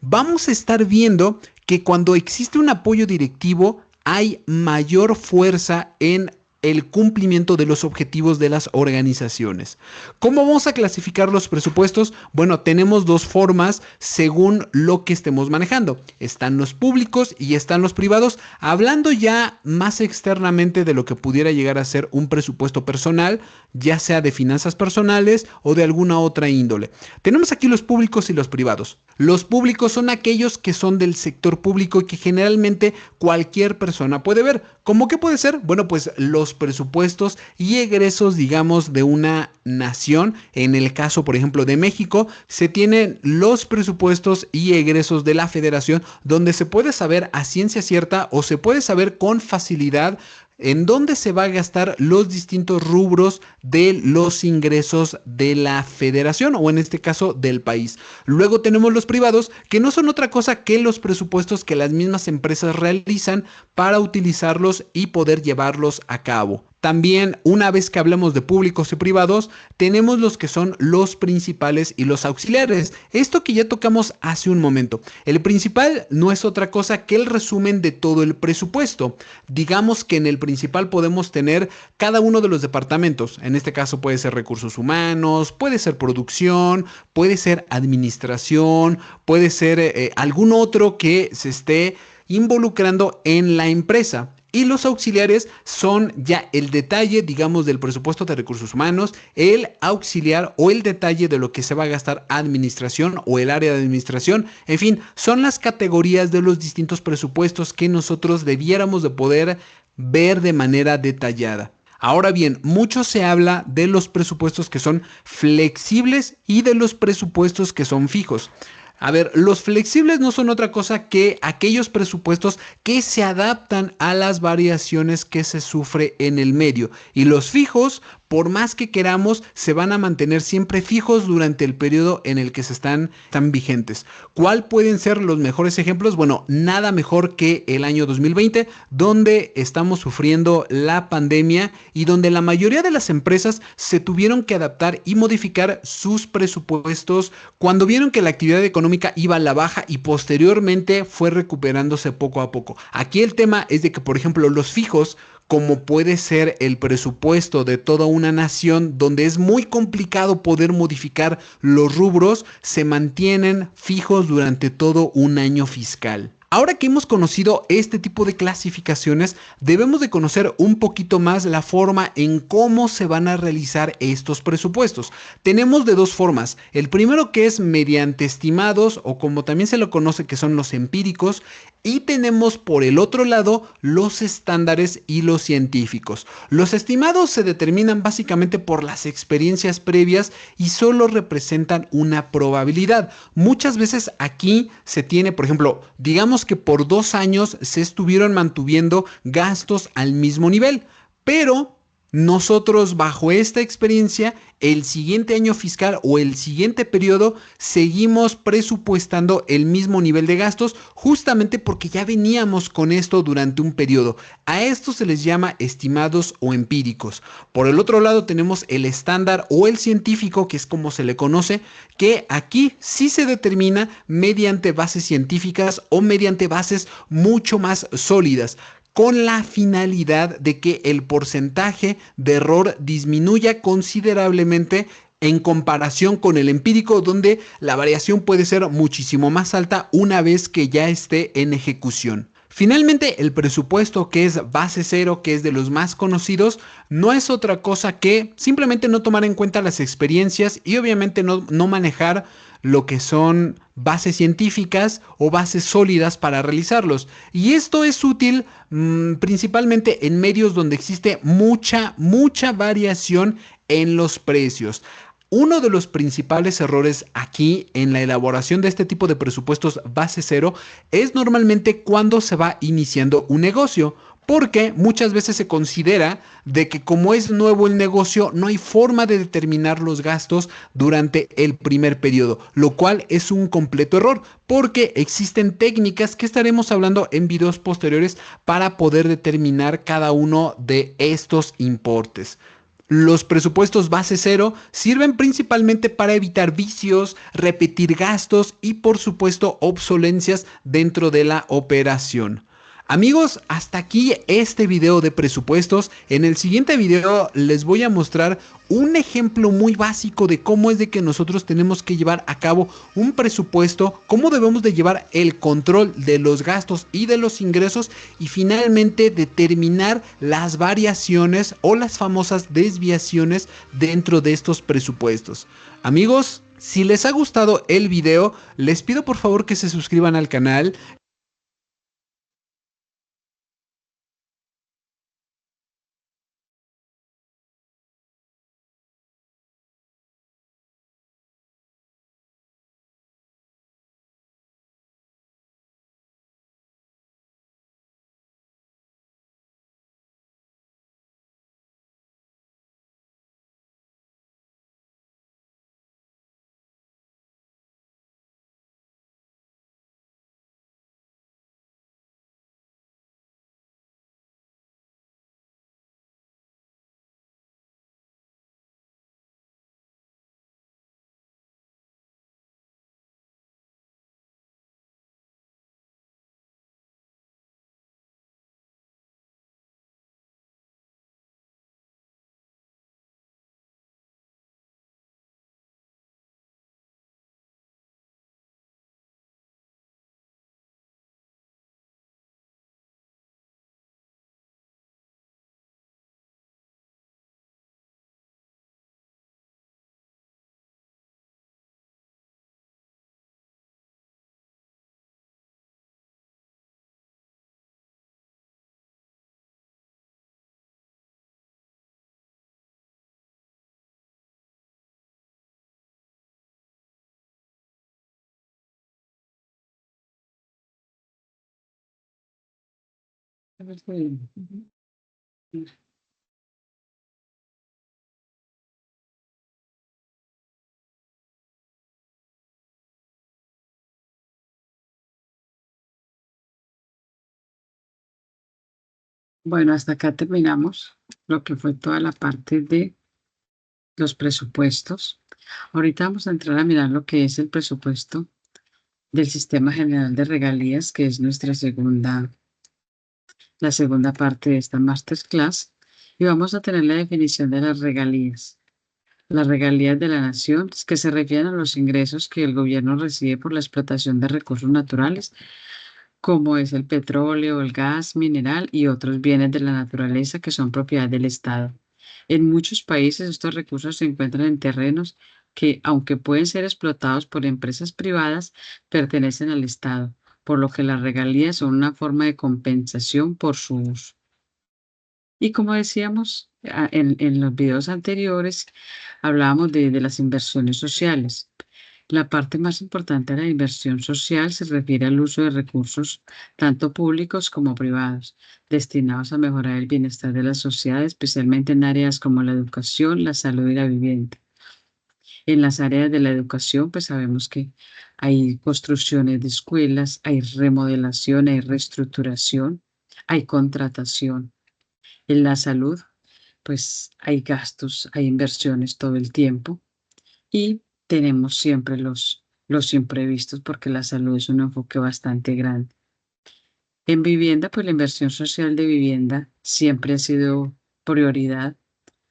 vamos a estar viendo que cuando existe un apoyo directivo hay mayor fuerza en el cumplimiento de los objetivos de las organizaciones. ¿Cómo vamos a clasificar los presupuestos? Bueno, tenemos dos formas según lo que estemos manejando. Están los públicos y están los privados. Hablando ya más externamente de lo que pudiera llegar a ser un presupuesto personal, ya sea de finanzas personales o de alguna otra índole. Tenemos aquí los públicos y los privados. Los públicos son aquellos que son del sector público y que generalmente cualquier persona puede ver. ¿Cómo que puede ser? Bueno, pues los presupuestos y egresos, digamos, de una nación. En el caso, por ejemplo, de México, se tienen los presupuestos y egresos de la federación, donde se puede saber a ciencia cierta o se puede saber con facilidad en dónde se va a gastar los distintos rubros de los ingresos de la federación o en este caso del país. Luego tenemos los privados, que no son otra cosa que los presupuestos que las mismas empresas realizan para utilizarlos y poder llevarlos a cabo. También, una vez que hablamos de públicos y privados, tenemos los que son los principales y los auxiliares. Esto que ya tocamos hace un momento. El principal no es otra cosa que el resumen de todo el presupuesto. Digamos que en el principal podemos tener cada uno de los departamentos. En este caso puede ser recursos humanos, puede ser producción, puede ser administración, puede ser algún otro que se esté involucrando en la empresa. Y los auxiliares son ya el detalle, digamos, del presupuesto de recursos humanos, el auxiliar o el detalle de lo que se va a gastar administración o el área de administración. En fin, son las categorías de los distintos presupuestos que nosotros debiéramos de poder ver de manera detallada. Ahora bien, mucho se habla de los presupuestos que son flexibles y de los presupuestos que son fijos. A ver, los flexibles no son otra cosa que aquellos presupuestos que se adaptan a las variaciones que se sufre en el medio. Y los fijos, por más que queramos, se van a mantener siempre fijos durante el periodo en el que están vigentes. ¿Cuál pueden ser los mejores ejemplos? Bueno, nada mejor que el año 2020, donde estamos sufriendo la pandemia y donde la mayoría de las empresas se tuvieron que adaptar y modificar sus presupuestos cuando vieron que la actividad económica iba a la baja y posteriormente fue recuperándose poco a poco. Aquí el tema es de que, por ejemplo, los fijos, como puede ser el presupuesto de toda una nación, donde es muy complicado poder modificar los rubros, se mantienen fijos durante todo un año fiscal. Ahora que hemos conocido este tipo de clasificaciones, debemos de conocer un poquito más la forma en cómo se van a realizar estos presupuestos. Tenemos de dos formas. El primero, que es mediante estimados, o como también se lo conoce, que son los empíricos. Y tenemos por el otro lado los estándares y los científicos. Los estimados se determinan básicamente por las experiencias previas y solo representan una probabilidad. Muchas veces aquí se tiene, por ejemplo, digamos que por 2 años se estuvieron mantuviendo gastos al mismo nivel, pero nosotros, bajo esta experiencia, el siguiente año fiscal o el siguiente periodo seguimos presupuestando el mismo nivel de gastos, justamente porque ya veníamos con esto durante un periodo. A esto se les llama estimados o empíricos. Por el otro lado tenemos el estándar o el científico, que es como se le conoce, que aquí sí se determina mediante bases científicas o mediante bases mucho más sólidas, con la finalidad de que el porcentaje de error disminuya considerablemente en comparación con el empírico, donde la variación puede ser muchísimo más alta una vez que ya esté en ejecución. Finalmente, el presupuesto, que es base cero, que es de los más conocidos, no es otra cosa que simplemente no tomar en cuenta las experiencias y obviamente no manejar lo que son bases científicas o bases sólidas para realizarlos. Y esto es útil principalmente en medios donde existe mucha variación en los precios. Uno de los principales errores aquí en la elaboración de este tipo de presupuestos base cero es normalmente cuando se va iniciando un negocio, porque muchas veces se considera de que como es nuevo el negocio, no hay forma de determinar los gastos durante el primer periodo, lo cual es un completo error, porque existen técnicas que estaremos hablando en videos posteriores para poder determinar cada uno de estos importes. Los presupuestos base cero sirven principalmente para evitar vicios, repetir gastos y por supuesto obsolencias dentro de la operación. Amigos, hasta aquí este video de presupuestos. En el siguiente video les voy a mostrar un ejemplo muy básico de cómo es de que nosotros tenemos que llevar a cabo un presupuesto, cómo debemos de llevar el control de los gastos y de los ingresos y finalmente determinar las variaciones o las famosas desviaciones dentro de estos presupuestos. Amigos, si les ha gustado el video, les pido por favor que se suscriban al canal. Bueno, hasta acá terminamos lo que fue toda la parte de los presupuestos. Ahorita vamos a entrar a mirar lo que es el presupuesto del Sistema General de Regalías, que es la segunda parte de esta masterclass. Y vamos a tener la definición de las regalías. Las regalías de la nación, que se refieren a los ingresos que el gobierno recibe por la explotación de recursos naturales, como es el petróleo, el gas mineral y otros bienes de la naturaleza que son propiedad del Estado. En muchos países estos recursos se encuentran en terrenos que, aunque pueden ser explotados por empresas privadas, pertenecen al Estado, por lo que las regalías son una forma de compensación por su uso. Y como decíamos en los videos anteriores, hablábamos de las inversiones sociales. La parte más importante de la inversión social se refiere al uso de recursos tanto públicos como privados, destinados a mejorar el bienestar de la sociedad, especialmente en áreas como la educación, la salud y la vivienda. En las áreas de la educación, pues sabemos que hay construcciones de escuelas, hay remodelación, hay reestructuración, hay contratación. En la salud, pues hay gastos, hay inversiones todo el tiempo y tenemos siempre los imprevistos porque la salud es un enfoque bastante grande. En vivienda, pues la inversión social de vivienda siempre ha sido prioridad,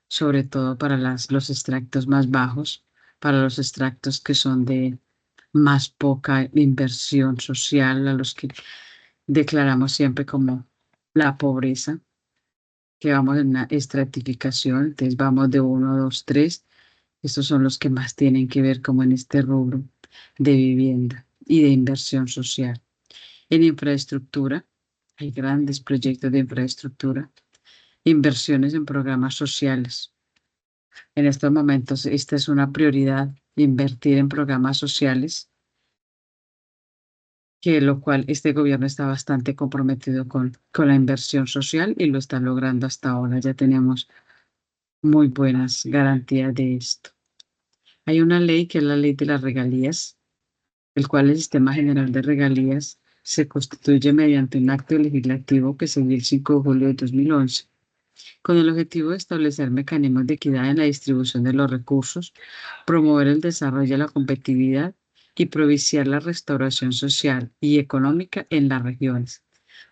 sobre todo para los extractos más bajos, para los extractos que son de más poca inversión social, a los que declaramos siempre como la pobreza, que vamos en una estratificación, entonces vamos de uno, 2, 3. Estos son los que más tienen que ver como en este rubro de vivienda y de inversión social. En infraestructura, hay grandes proyectos de infraestructura, inversiones en programas sociales. En estos momentos, esta es una prioridad, invertir en programas sociales, que lo cual este gobierno está bastante comprometido con la inversión social y lo está logrando hasta ahora. Ya tenemos muy buenas garantías de esto. Hay una ley que es la ley de las regalías, el cual el Sistema General de Regalías se constituye mediante un acto legislativo que se dio el 5 de julio de 2011, con el objetivo de establecer mecanismos de equidad en la distribución de los recursos, promover el desarrollo y la competitividad y propiciar la restauración social y económica en las regiones,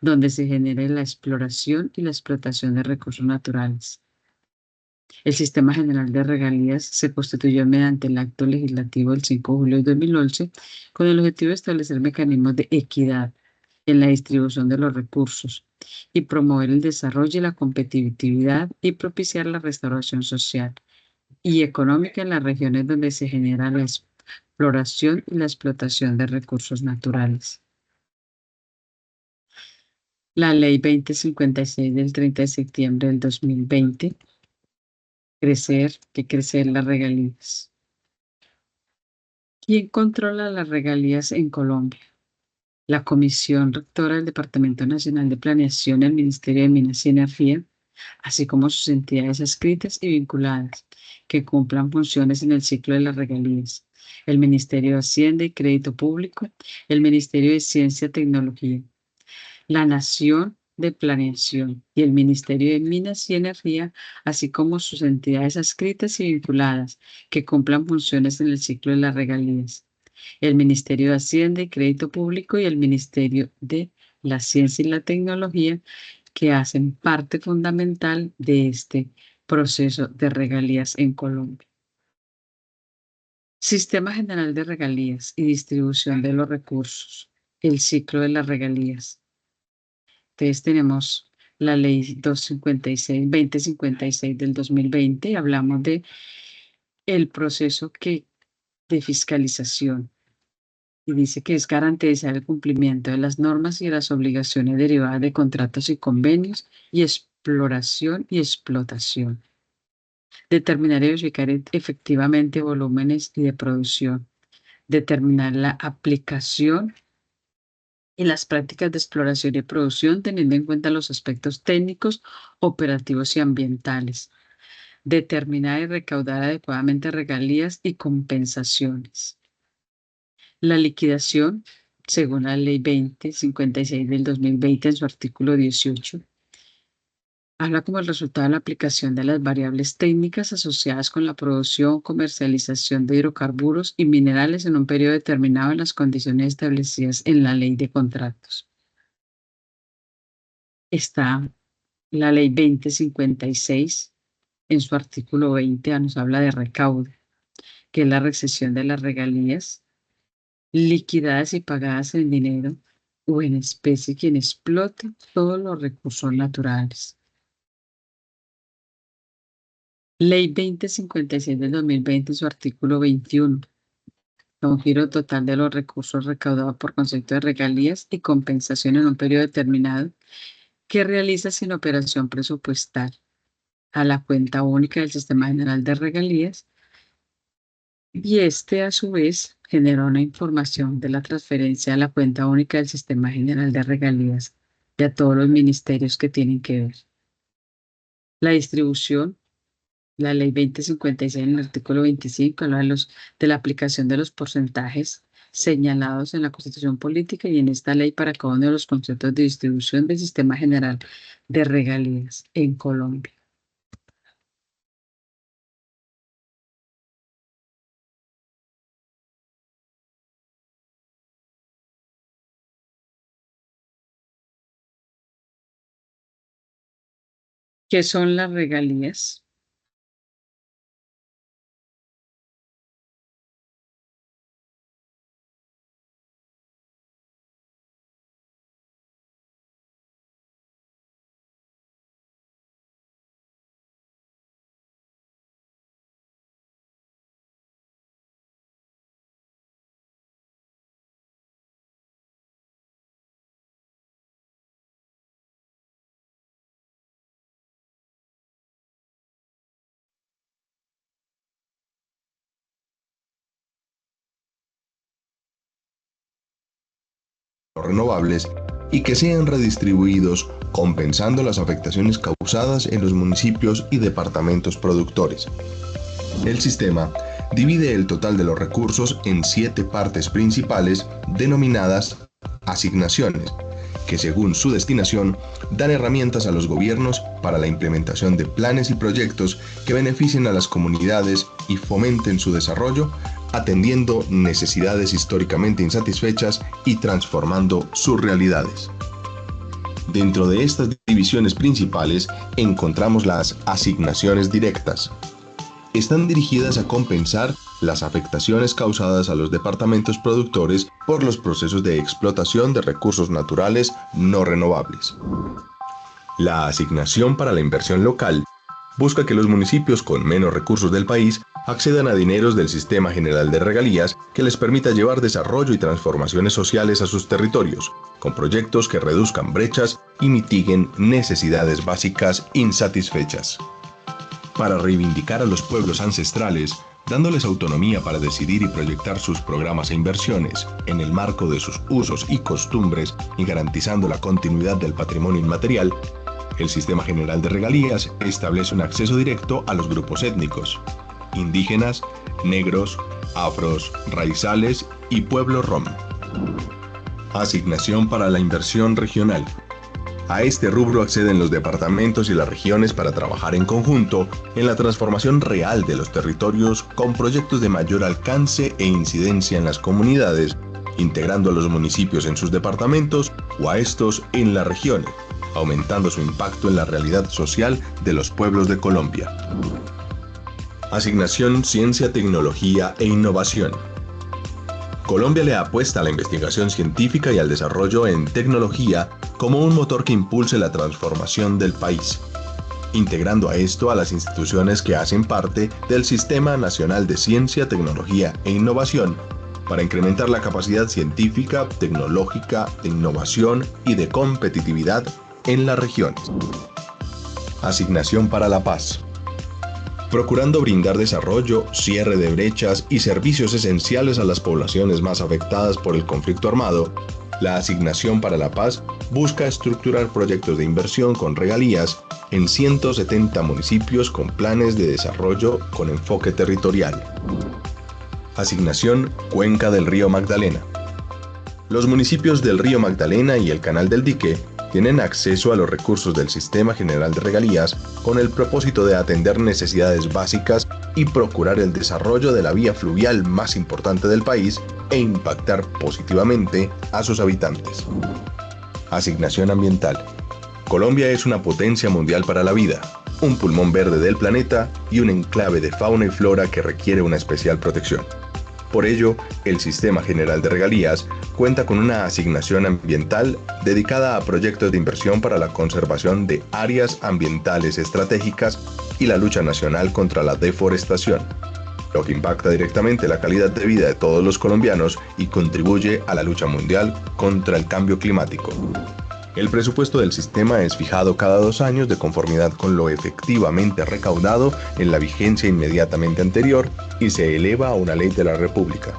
donde se genere la exploración y la explotación de recursos naturales. El Sistema General de Regalías se constituyó mediante el acto legislativo del 5 de julio de 2011 con el objetivo de establecer mecanismos de equidad en la distribución de los recursos y promover el desarrollo y la competitividad y propiciar la restauración social y económica en las regiones donde se genera la exploración y la explotación de recursos naturales. La Ley 2056 del 30 de septiembre del 2020, crecer las regalías. ¿Quién controla las regalías en Colombia? La Comisión Rectora del Departamento Nacional de Planeación, el Ministerio de Minas y Energía, así como sus entidades adscritas y vinculadas, que cumplan funciones en el ciclo de las regalías. El Ministerio de Hacienda y Crédito Público, el Ministerio de Ciencia y Tecnología, la Nación de Planeación y el Ministerio de Minas y Energía, así como sus entidades adscritas y vinculadas, que cumplan funciones en el ciclo de las regalías. El Ministerio de Hacienda y Crédito Público y el Ministerio de la Ciencia y la Tecnología, que hacen parte fundamental de este proceso de regalías en Colombia. Sistema General de Regalías y Distribución de los Recursos. El ciclo de las regalías. Entonces tenemos la ley 2056 del 2020 y hablamos de el proceso de fiscalización. Y dice que es garantizar el cumplimiento de las normas y las obligaciones derivadas de contratos y convenios y exploración y explotación. Determinar y verificar efectivamente volúmenes y de producción. Determinar la aplicación y las prácticas de exploración y producción teniendo en cuenta los aspectos técnicos, operativos y ambientales. Determinar y recaudar adecuadamente regalías y compensaciones. La liquidación, según la Ley 2056 del 2020 en su artículo 18, habla como el resultado de la aplicación de las variables técnicas asociadas con la producción, comercialización de hidrocarburos y minerales en un periodo determinado en las condiciones establecidas en la Ley de Contratos. Está la Ley 2056 en su artículo 20, nos habla de recaudo, que es la recesión de las regalías liquidadas y pagadas en dinero o en especie quien explote todos los recursos naturales. Ley 2056 del 2020, su artículo 21, da un giro total de los recursos recaudados por concepto de regalías y compensación en un periodo determinado que realiza sin operación presupuestal a la cuenta única del Sistema General de Regalías y este a su vez genera una información de la transferencia a la cuenta única del Sistema General de Regalías de a todos los ministerios que tienen que ver. La distribución, la Ley 2056 en el artículo 25 habla de la aplicación de los porcentajes señalados en la Constitución Política y en esta ley para cada uno de los conceptos de distribución del Sistema General de Regalías en Colombia. ¿Qué son las regalías? renovables y que sean redistribuidos compensando las afectaciones causadas en los municipios y departamentos productores. El sistema divide el total de los recursos en 7 partes principales denominadas asignaciones, que según su destinación dan herramientas a los gobiernos para la implementación de planes y proyectos que beneficien a las comunidades y fomenten su desarrollo, atendiendo necesidades históricamente insatisfechas y transformando sus realidades. Dentro de estas divisiones principales encontramos las asignaciones directas. Están dirigidas a compensar las afectaciones causadas a los departamentos productores por los procesos de explotación de recursos naturales no renovables. La asignación para la inversión local busca que los municipios con menos recursos del país accedan a dineros del Sistema General de Regalías que les permita llevar desarrollo y transformaciones sociales a sus territorios, con proyectos que reduzcan brechas y mitiguen necesidades básicas insatisfechas. Para reivindicar a los pueblos ancestrales, dándoles autonomía para decidir y proyectar sus programas e inversiones en el marco de sus usos y costumbres y garantizando la continuidad del patrimonio inmaterial, el Sistema General de Regalías establece un acceso directo a los grupos étnicos, indígenas, negros, afros, raizales y pueblos rom. Asignación para la inversión regional. A este rubro acceden los departamentos y las regiones para trabajar en conjunto en la transformación real de los territorios con proyectos de mayor alcance e incidencia en las comunidades, integrando a los municipios en sus departamentos o a estos en las regiones, aumentando su impacto en la realidad social de los pueblos de Colombia. Asignación Ciencia, Tecnología e Innovación. Colombia le apuesta a la investigación científica y al desarrollo en tecnología como un motor que impulse la transformación del país, integrando a esto a las instituciones que hacen parte del Sistema Nacional de Ciencia, Tecnología e Innovación para incrementar la capacidad científica, tecnológica, de innovación y de competitividad en las regiones. Asignación para la paz. Procurando brindar desarrollo, cierre de brechas y servicios esenciales a las poblaciones más afectadas por el conflicto armado, la Asignación para la Paz busca estructurar proyectos de inversión con regalías en 170 municipios con planes de desarrollo con enfoque territorial. Asignación Cuenca del Río Magdalena. Los municipios del Río Magdalena y el Canal del Dique tienen acceso a los recursos del Sistema General de Regalías con el propósito de atender necesidades básicas y procurar el desarrollo de la vía fluvial más importante del país e impactar positivamente a sus habitantes. Asignación ambiental. Colombia es una potencia mundial para la vida, un pulmón verde del planeta y un enclave de fauna y flora que requiere una especial protección. Por ello, el Sistema General de Regalías cuenta con una asignación ambiental dedicada a proyectos de inversión para la conservación de áreas ambientales estratégicas y la lucha nacional contra la deforestación, lo que impacta directamente la calidad de vida de todos los colombianos y contribuye a la lucha mundial contra el cambio climático. El presupuesto del sistema es fijado cada 2 años de conformidad con lo efectivamente recaudado en la vigencia inmediatamente anterior y se eleva a una ley de la República.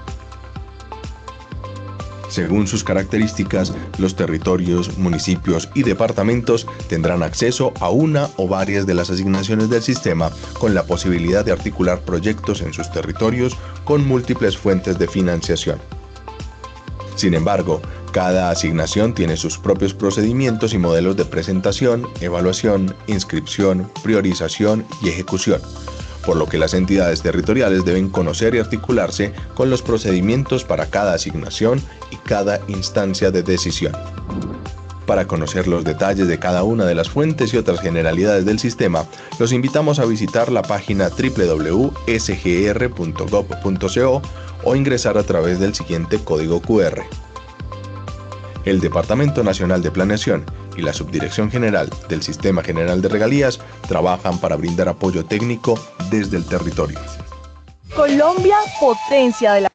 Según sus características, los territorios, municipios y departamentos tendrán acceso a una o varias de las asignaciones del sistema con la posibilidad de articular proyectos en sus territorios con múltiples fuentes de financiación. Sin embargo, cada asignación tiene sus propios procedimientos y modelos de presentación, evaluación, inscripción, priorización y ejecución, por lo que las entidades territoriales deben conocer y articularse con los procedimientos para cada asignación y cada instancia de decisión. Para conocer los detalles de cada una de las fuentes y otras generalidades del sistema, los invitamos a visitar la página www.sgr.gov.co o ingresar a través del siguiente código QR. El Departamento Nacional de Planeación y la Subdirección General del Sistema General de Regalías trabajan para brindar apoyo técnico desde el territorio. Colombia, potencia de la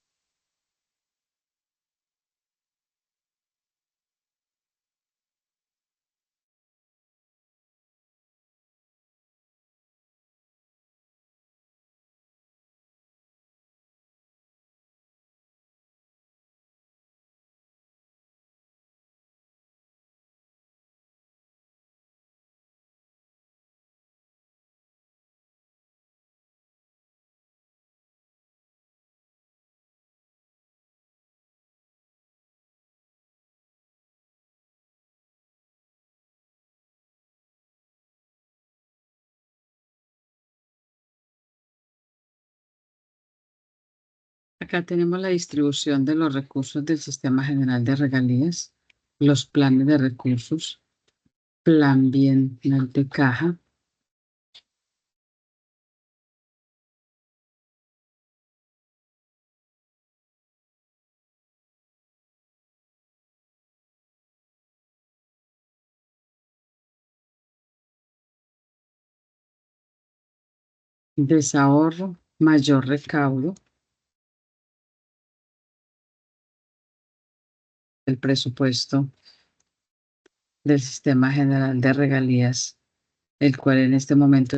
Acá tenemos la distribución de los recursos del Sistema General de Regalías, los planes de recursos, plan bienal de caja, desahorro, mayor recaudo, el presupuesto del Sistema General de Regalías, el cual en este momento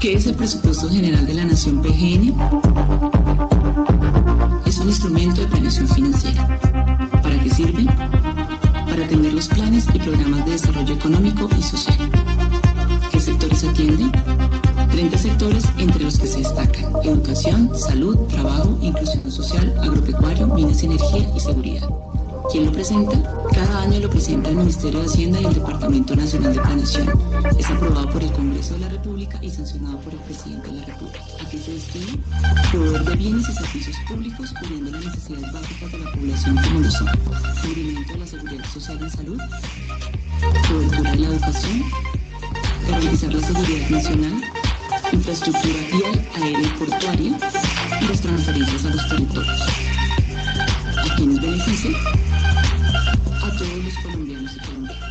¿Qué es el Presupuesto General de la Nación PGN? Es un instrumento de planeación financiera. ¿Para qué sirve? Para atender los planes y programas de desarrollo económico y social. ¿Qué sectores atiende? 30 sectores entre los que se destacan educación, salud, trabajo, inclusión social, agropecuario, minas y energía y seguridad. ¿Quién lo presenta? Cada año lo presenta el Ministerio de Hacienda y el Departamento Nacional de Planeación. Es aprobado por el Congreso de la República y sancionado por el Presidente de la República. ¿A qué se destina? Proveer de bienes y servicios públicos cubriendo las necesidades básicas de la población como lo son: cubrimiento de la seguridad social y salud, cobertura de la educación, garantizar la seguridad nacional, infraestructura vial, aérea y portuaria y las transferencias a los territorios. ¿A quiénes beneficia? A todos los colombianos y colombianas.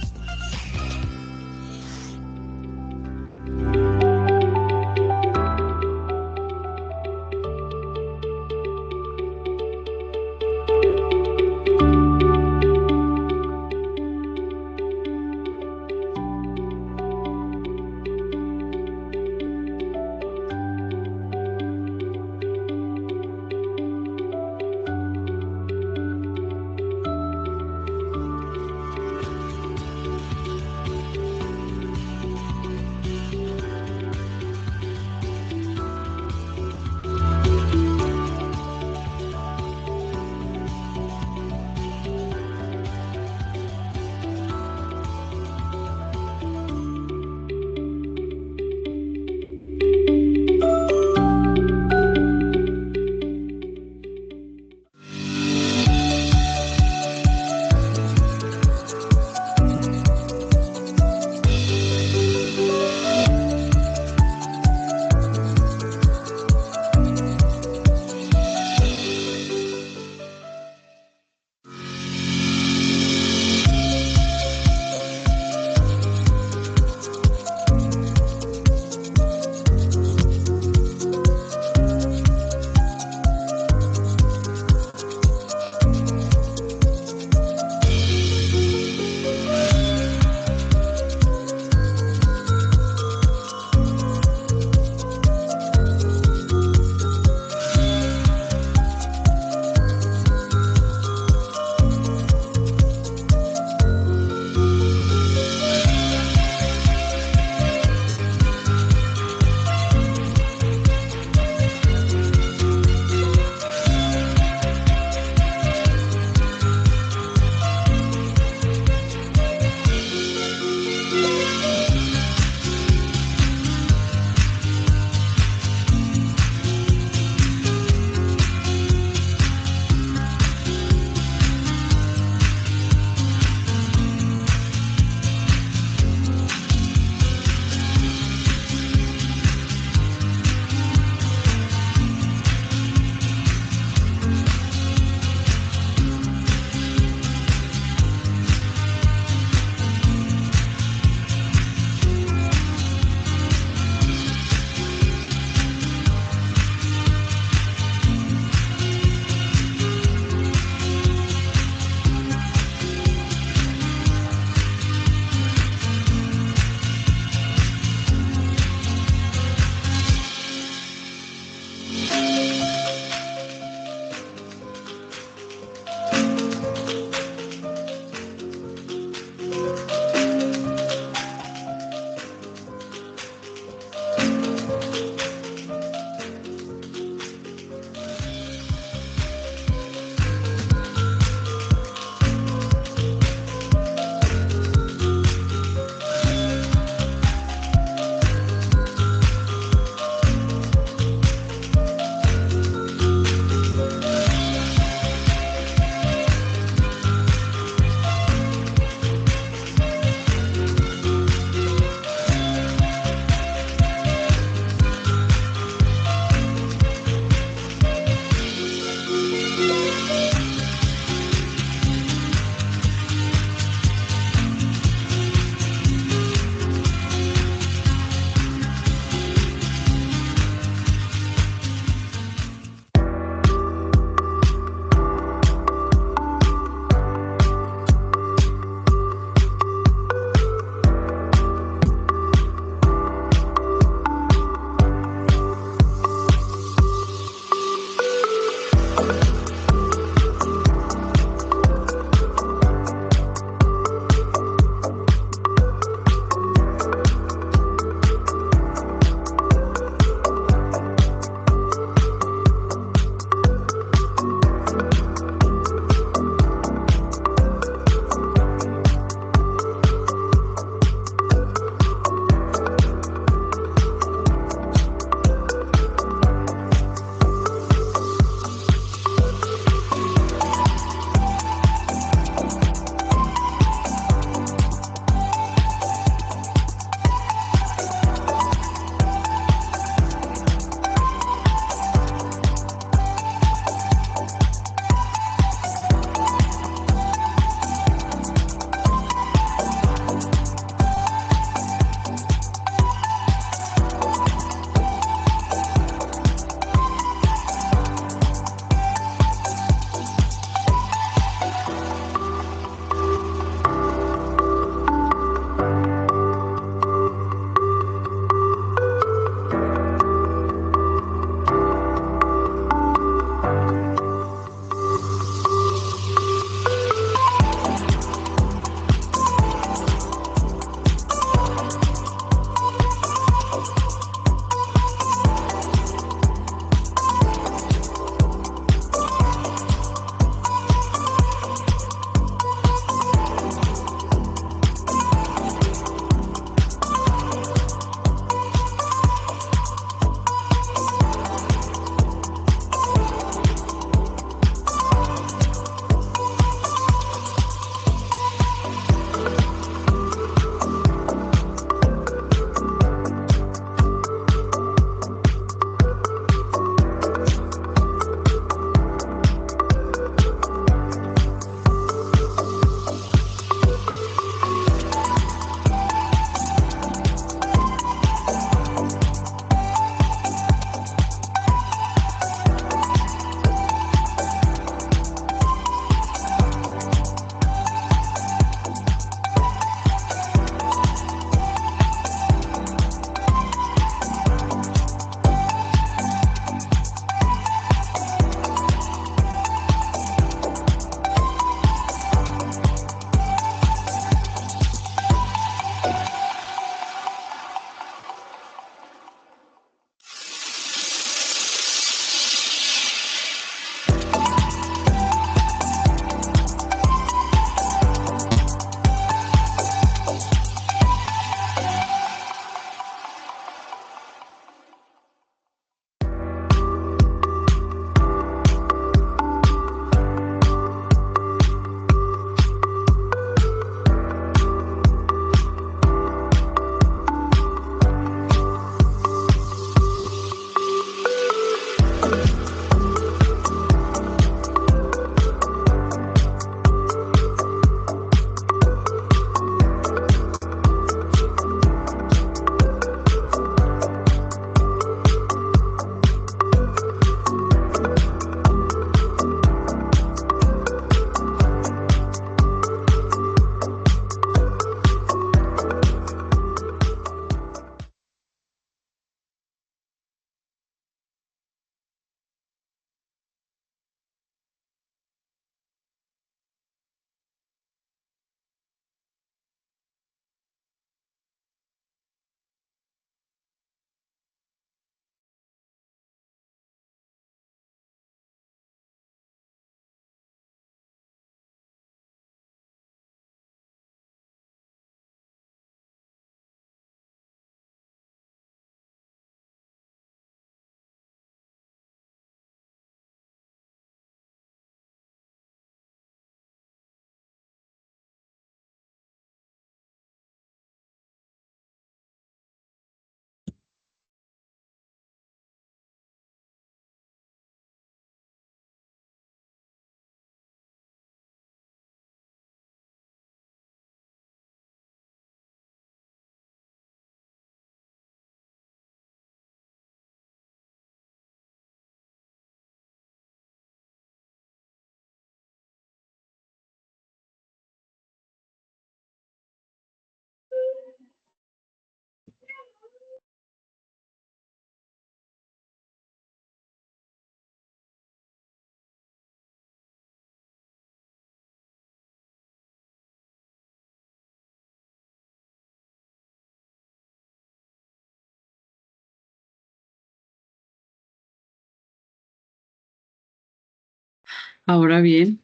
Ahora bien,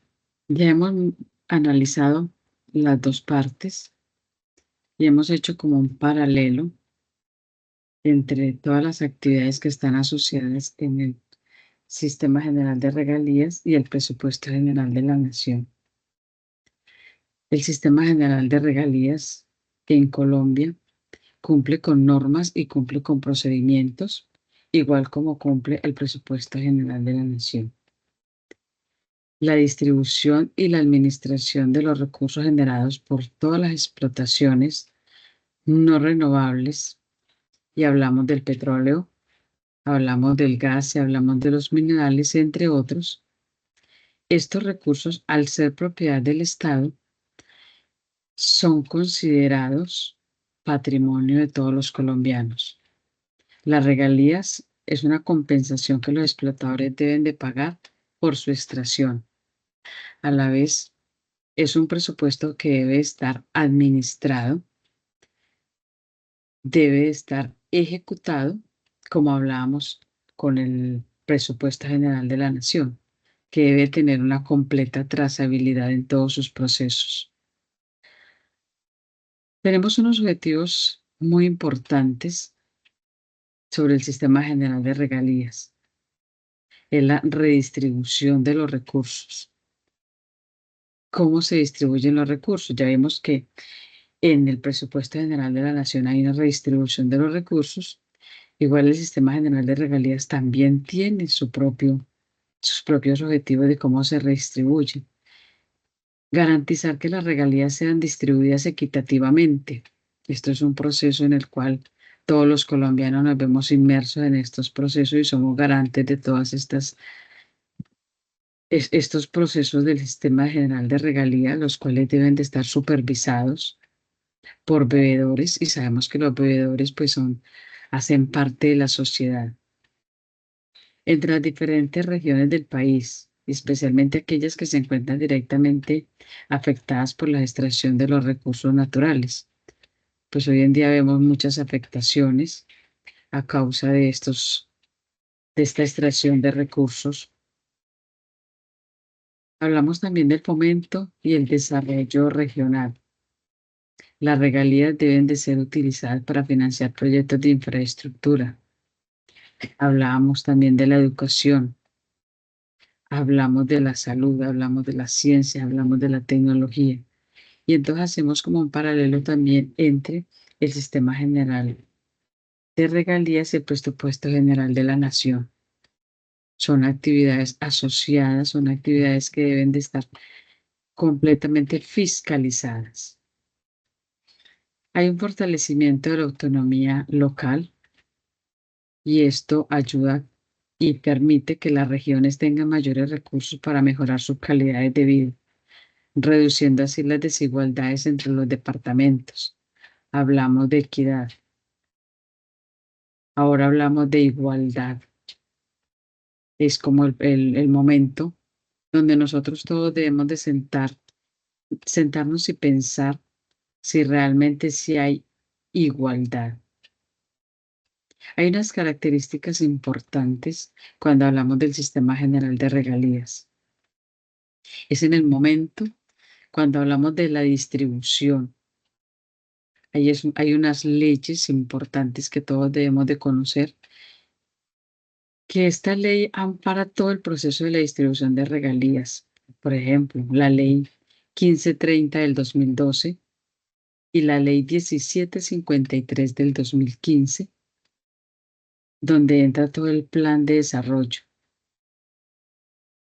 ya hemos analizado las dos partes y hemos hecho como un paralelo entre todas las actividades que están asociadas en el Sistema General de Regalías y el Presupuesto General de la Nación. El Sistema General de Regalías en Colombia cumple con normas y cumple con procedimientos, igual como cumple el Presupuesto General de la Nación. La distribución y la administración de los recursos generados por todas las explotaciones no renovables, y hablamos del petróleo, hablamos del gas y hablamos de los minerales, entre otros. Estos recursos, al ser propiedad del Estado, son considerados patrimonio de todos los colombianos. Las regalías es una compensación que los explotadores deben de pagar por su extracción. A la vez, es un presupuesto que debe estar administrado, debe estar ejecutado, como hablábamos con el presupuesto general de la Nación, que debe tener una completa trazabilidad en todos sus procesos. Tenemos unos objetivos muy importantes sobre el Sistema General de Regalías. Es la redistribución de los recursos. ¿Cómo se distribuyen los recursos? Ya vimos que en el presupuesto general de la Nación hay una redistribución de los recursos. Igual el Sistema General de Regalías también tiene sus propios objetivos de cómo se redistribuyen. Garantizar que las regalías sean distribuidas equitativamente. Esto es un proceso en el cual todos los colombianos nos vemos inmersos en estos procesos y somos garantes de todas estos procesos del Sistema General de Regalías, los cuales deben de estar supervisados por bebedores, y sabemos que los bebedores pues hacen parte de la sociedad. Entre las diferentes regiones del país, especialmente aquellas que se encuentran directamente afectadas por la extracción de los recursos naturales, pues hoy en día vemos muchas afectaciones a causa de esta extracción de recursos. Hablamos también del fomento y el desarrollo regional. Las regalías deben de ser utilizadas para financiar proyectos de infraestructura. Hablábamos también de la educación, hablamos de la salud, hablamos de la ciencia, hablamos de la tecnología. Y entonces hacemos como un paralelo también entre el Sistema General de Regalías y el Presupuesto General de la Nación. Son actividades asociadas, son actividades que deben de estar completamente fiscalizadas. Hay un fortalecimiento de la autonomía local y esto ayuda y permite que las regiones tengan mayores recursos para mejorar su calidad de vida, reduciendo así las desigualdades entre los departamentos. Hablamos de equidad. Ahora hablamos de igualdad. Es como el momento donde nosotros todos debemos de sentarnos y pensar si realmente sí hay igualdad. Hay unas características importantes cuando hablamos del Sistema General de Regalías. Es en el momento cuando hablamos de la distribución. Hay unas leyes importantes que todos debemos de conocer, que esta ley ampara todo el proceso de la distribución de regalías. Por ejemplo, la ley 1530 del 2012 y la ley 1753 del 2015, donde entra todo el plan de desarrollo.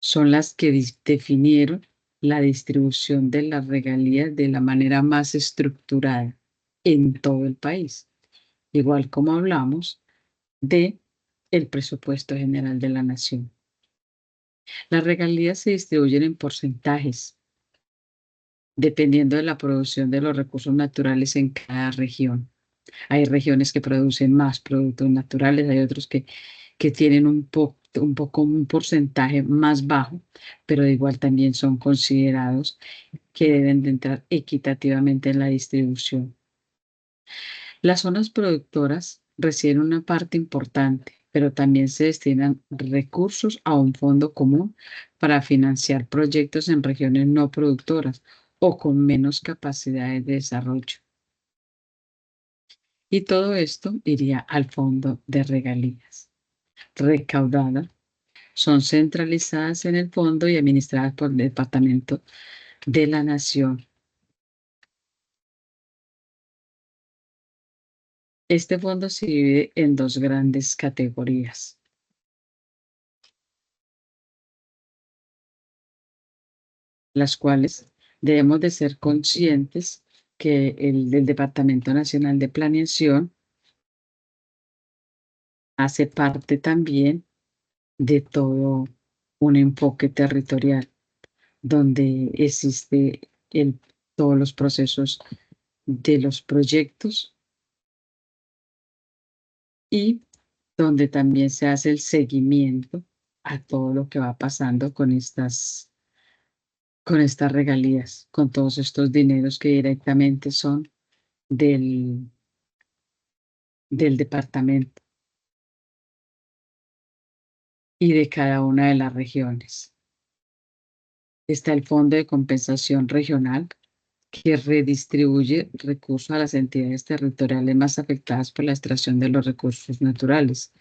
Son las que definieron la distribución de las regalías de la manera más estructurada en todo el país. Igual como hablamos de el presupuesto general de la nación. Las regalías se distribuyen en porcentajes, dependiendo de la producción de los recursos naturales en cada región. Hay regiones que producen más productos naturales, hay otros que tienen un porcentaje más bajo, pero igual también son considerados que deben de entrar equitativamente en la distribución. Las zonas productoras reciben una parte importante, pero también se destinan recursos a un fondo común para financiar proyectos en regiones no productoras o con menos capacidades de desarrollo. Y todo esto iría al fondo de regalías. Recaudadas, son centralizadas en el fondo y administradas por el Departamento de la Nación. Este fondo se divide en dos grandes categorías. Las cuales debemos de ser conscientes que el del Departamento Nacional de Planeación hace parte también de todo un enfoque territorial, donde existe todos los procesos de los proyectos y donde también se hace el seguimiento a todo lo que va pasando con estas regalías, con todos estos dineros que directamente son del departamento y de cada una de las regiones. Está el Fondo de Compensación Regional, que redistribuye recursos a las entidades territoriales más afectadas por la extracción de los recursos naturales.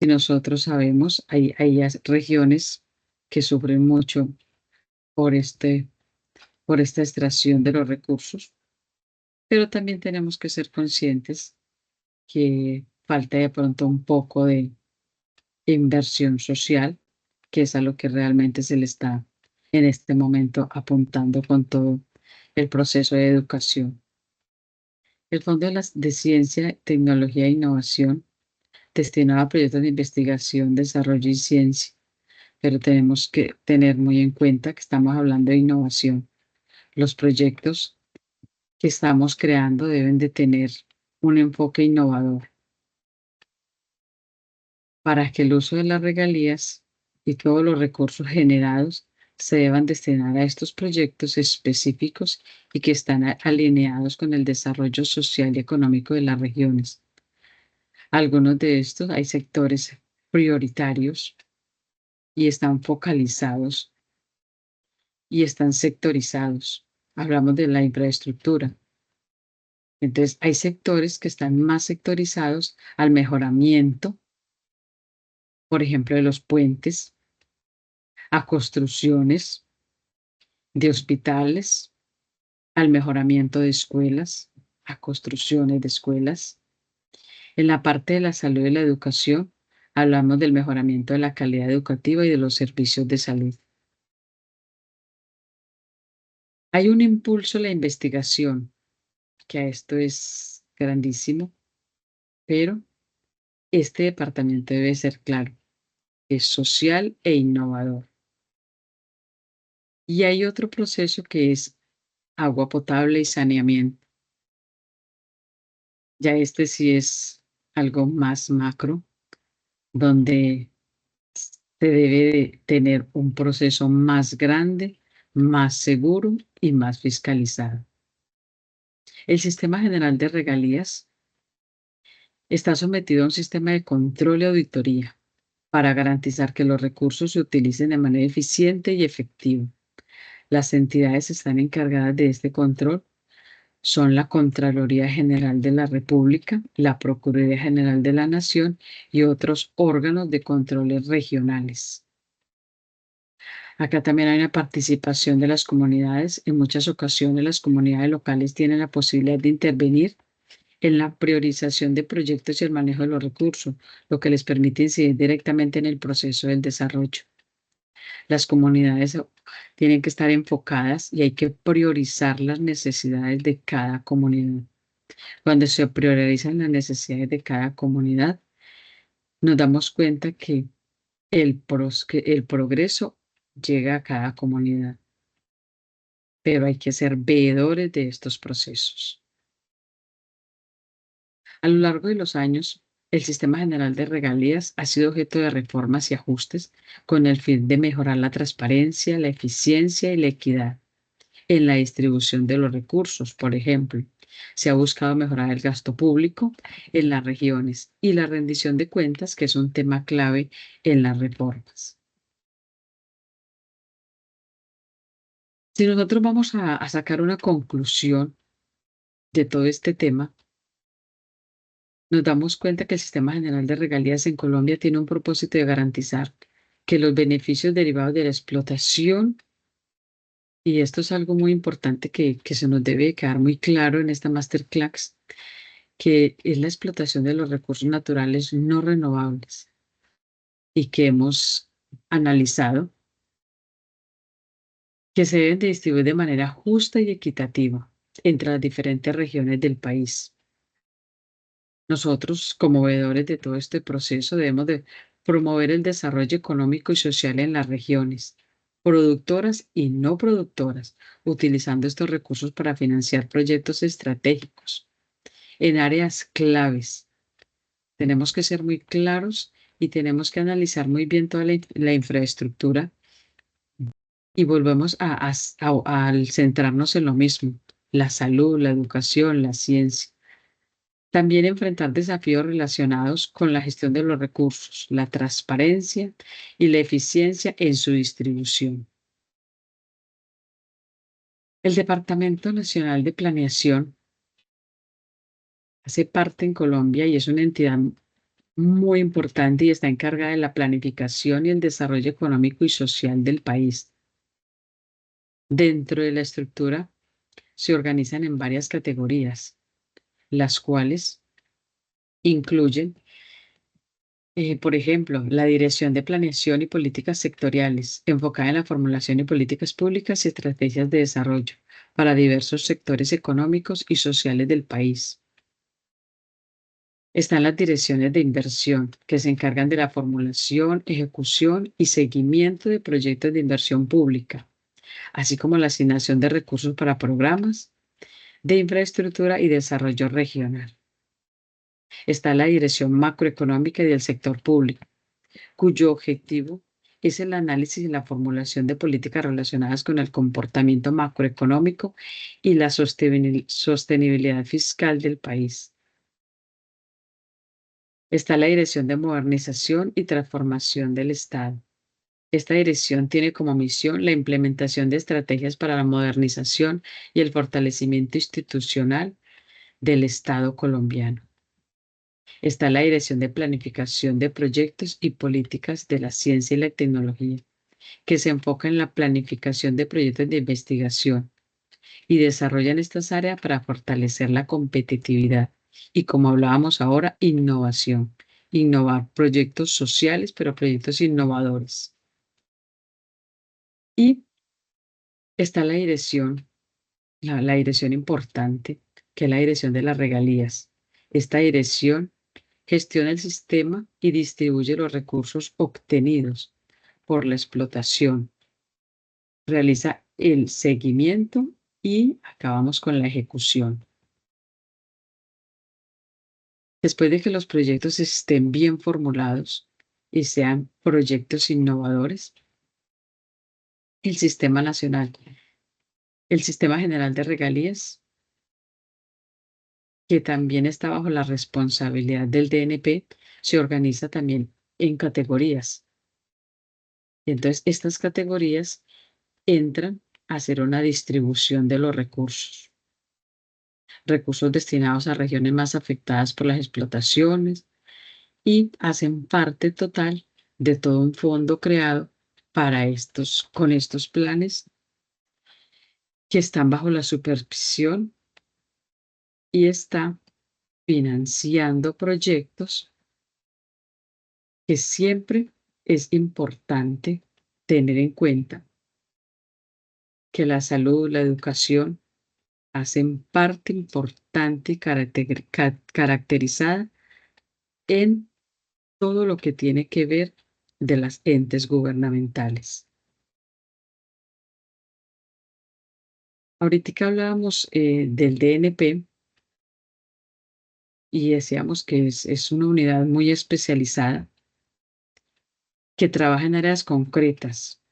Y nosotros sabemos, hay regiones que sufren mucho por esta extracción de los recursos, pero también tenemos que ser conscientes que falta de pronto un poco de inversión social, que es a lo que realmente se le está en este momento apuntando con todo el proceso de educación. El Fondo de Ciencia, Tecnología e Innovación, destinado a proyectos de investigación, desarrollo y ciencia, pero tenemos que tener muy en cuenta que estamos hablando de innovación. Los proyectos que estamos creando deben de tener un enfoque innovador para que el uso de las regalías y todos los recursos generados se deban destinar a estos proyectos específicos y que están alineados con el desarrollo social y económico de las regiones. Algunos de estos hay sectores prioritarios y están focalizados y están sectorizados. Hablamos de la infraestructura. Entonces, hay sectores que están más sectorizados al mejoramiento, por ejemplo, de los puentes, a construcciones de hospitales, al mejoramiento de escuelas, a construcciones de escuelas. En la parte de la salud y la educación, hablamos del mejoramiento de la calidad educativa y de los servicios de salud. Hay un impulso a la investigación, que a esto es grandísimo, pero este departamento debe ser claro, es social e innovador. Y hay otro proceso que es agua potable y saneamiento. Ya este sí es algo más macro, donde se debe de tener un proceso más grande, más seguro y más fiscalizado. El Sistema General de Regalías está sometido a un sistema de control y auditoría para garantizar que los recursos se utilicen de manera eficiente y efectiva. Las entidades que están encargadas de este control son la Contraloría General de la República, la Procuraduría General de la Nación y otros órganos de controles regionales. Acá también hay una participación de las comunidades. En muchas ocasiones las comunidades locales tienen la posibilidad de intervenir en la priorización de proyectos y el manejo de los recursos, lo que les permite incidir directamente en el proceso del desarrollo. Las comunidades tienen que estar enfocadas y hay que priorizar las necesidades de cada comunidad. Cuando se priorizan las necesidades de cada comunidad, nos damos cuenta que el progreso llega a cada comunidad, pero hay que ser veedores de estos procesos. A lo largo de los años, el Sistema General de Regalías ha sido objeto de reformas y ajustes con el fin de mejorar la transparencia, la eficiencia y la equidad en la distribución de los recursos. Por ejemplo, Se ha buscado mejorar el gasto público en las regiones y la rendición de cuentas, que es un tema clave en las reformas. Si nosotros vamos a sacar una conclusión de todo este tema, nos damos cuenta que el Sistema General de Regalías en Colombia tiene un propósito de garantizar que los beneficios derivados de la explotación, y esto es algo muy importante que se nos debe quedar muy claro en esta masterclass, que es la explotación de los recursos naturales no renovables y que hemos analizado, que se deben de distribuir de manera justa y equitativa entre las diferentes regiones del país. Nosotros, como veedores de todo este proceso, debemos de promover el desarrollo económico y social en las regiones, productoras y no productoras, utilizando estos recursos para financiar proyectos estratégicos en áreas claves. Tenemos que ser muy claros y tenemos que analizar muy bien toda la infraestructura y volvemos al centrarnos en lo mismo, la salud, la educación, la ciencia. También enfrentar desafíos relacionados con la gestión de los recursos, la transparencia y la eficiencia en su distribución. El Departamento Nacional de Planeación hace parte en Colombia y es una entidad muy importante y está encargada de la planificación y el desarrollo económico y social del país. Dentro de la estructura se organizan en varias categorías, las cuales incluyen, por ejemplo, la Dirección de Planeación y Políticas Sectoriales, enfocada en la formulación de políticas públicas y estrategias de desarrollo para diversos sectores económicos y sociales del país. Están las direcciones de inversión, que se encargan de la formulación, ejecución y seguimiento de proyectos de inversión pública, así como la asignación de recursos para programas de infraestructura y desarrollo regional. Está la Dirección Macroeconómica y del Sector Público, cuyo objetivo es el análisis y la formulación de políticas relacionadas con el comportamiento macroeconómico y la sostenibilidad fiscal del país. Está la Dirección de Modernización y Transformación del Estado. Esta dirección tiene como misión la implementación de estrategias para la modernización y el fortalecimiento institucional del Estado colombiano. Está la Dirección de Planificación de Proyectos y Políticas de la Ciencia y la Tecnología, que se enfoca en la planificación de proyectos de investigación y desarrolla en estas áreas para fortalecer la competitividad y, como hablábamos ahora, innovación. Innovar proyectos sociales, pero proyectos innovadores. Y está la dirección importante, que es la dirección de las regalías. Esta dirección gestiona el sistema y distribuye los recursos obtenidos por la explotación. Realiza el seguimiento y acabamos con la ejecución. Después de que los proyectos estén bien formulados y sean proyectos innovadores, el Sistema General de Regalías, que también está bajo la responsabilidad del DNP, se organiza también en categorías. Y entonces estas categorías entran a hacer una distribución de los recursos. Recursos destinados a regiones más afectadas por las explotaciones y hacen parte total de todo un fondo creado con estos planes que están bajo la supervisión y está financiando proyectos que siempre es importante tener en cuenta que la salud, la educación hacen parte importante y caracterizada en todo lo que tiene que ver de las entes gubernamentales. Ahorita hablábamos del DNP y decíamos que es una unidad muy especializada que trabaja en áreas concretas.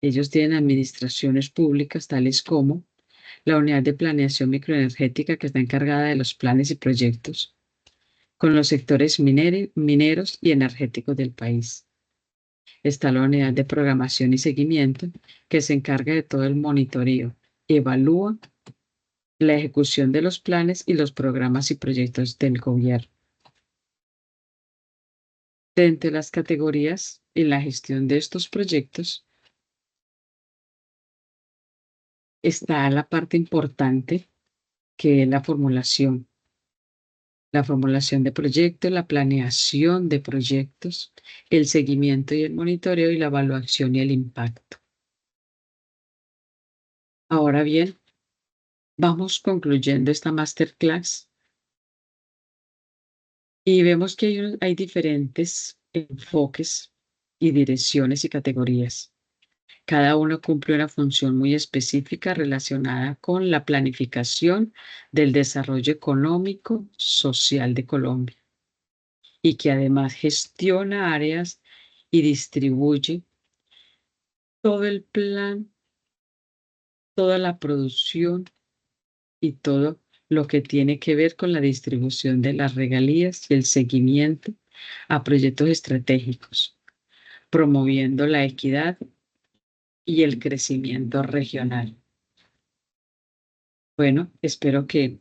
Ellos tienen administraciones públicas tales como la unidad de planeación microenergética que está encargada de los planes y proyectos con los sectores mineros y energéticos del país. Está la unidad de programación y seguimiento que se encarga de todo el monitoreo, evalúa la ejecución de los planes y los programas y proyectos del gobierno. Dentro de las categorías y la gestión de estos proyectos está la parte importante que es la formulación de proyectos, la planeación de proyectos, el seguimiento y el monitoreo y la evaluación y el impacto. Ahora bien, vamos concluyendo esta masterclass y vemos que hay diferentes enfoques y direcciones y categorías. Cada uno cumple una función muy específica relacionada con la planificación del desarrollo económico, social de Colombia y que además gestiona áreas y distribuye todo el plan, toda la producción y todo lo que tiene que ver con la distribución de las regalías y el seguimiento a proyectos estratégicos, promoviendo la equidad y el crecimiento regional. Bueno, espero que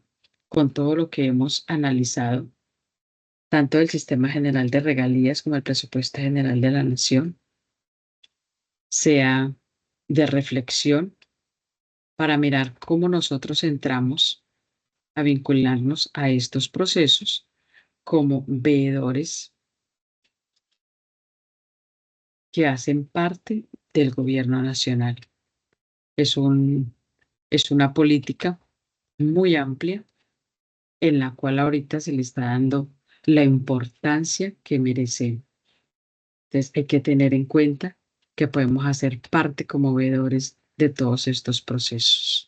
con todo lo que hemos analizado, tanto el Sistema General de Regalías como el Presupuesto General de la Nación, sea de reflexión para mirar cómo nosotros entramos a vincularnos a estos procesos como veedores que hacen parte del gobierno nacional. Es una política muy amplia en la cual ahorita se le está dando la importancia que merece. Entonces hay que tener en cuenta que podemos hacer parte como veedores de todos estos procesos.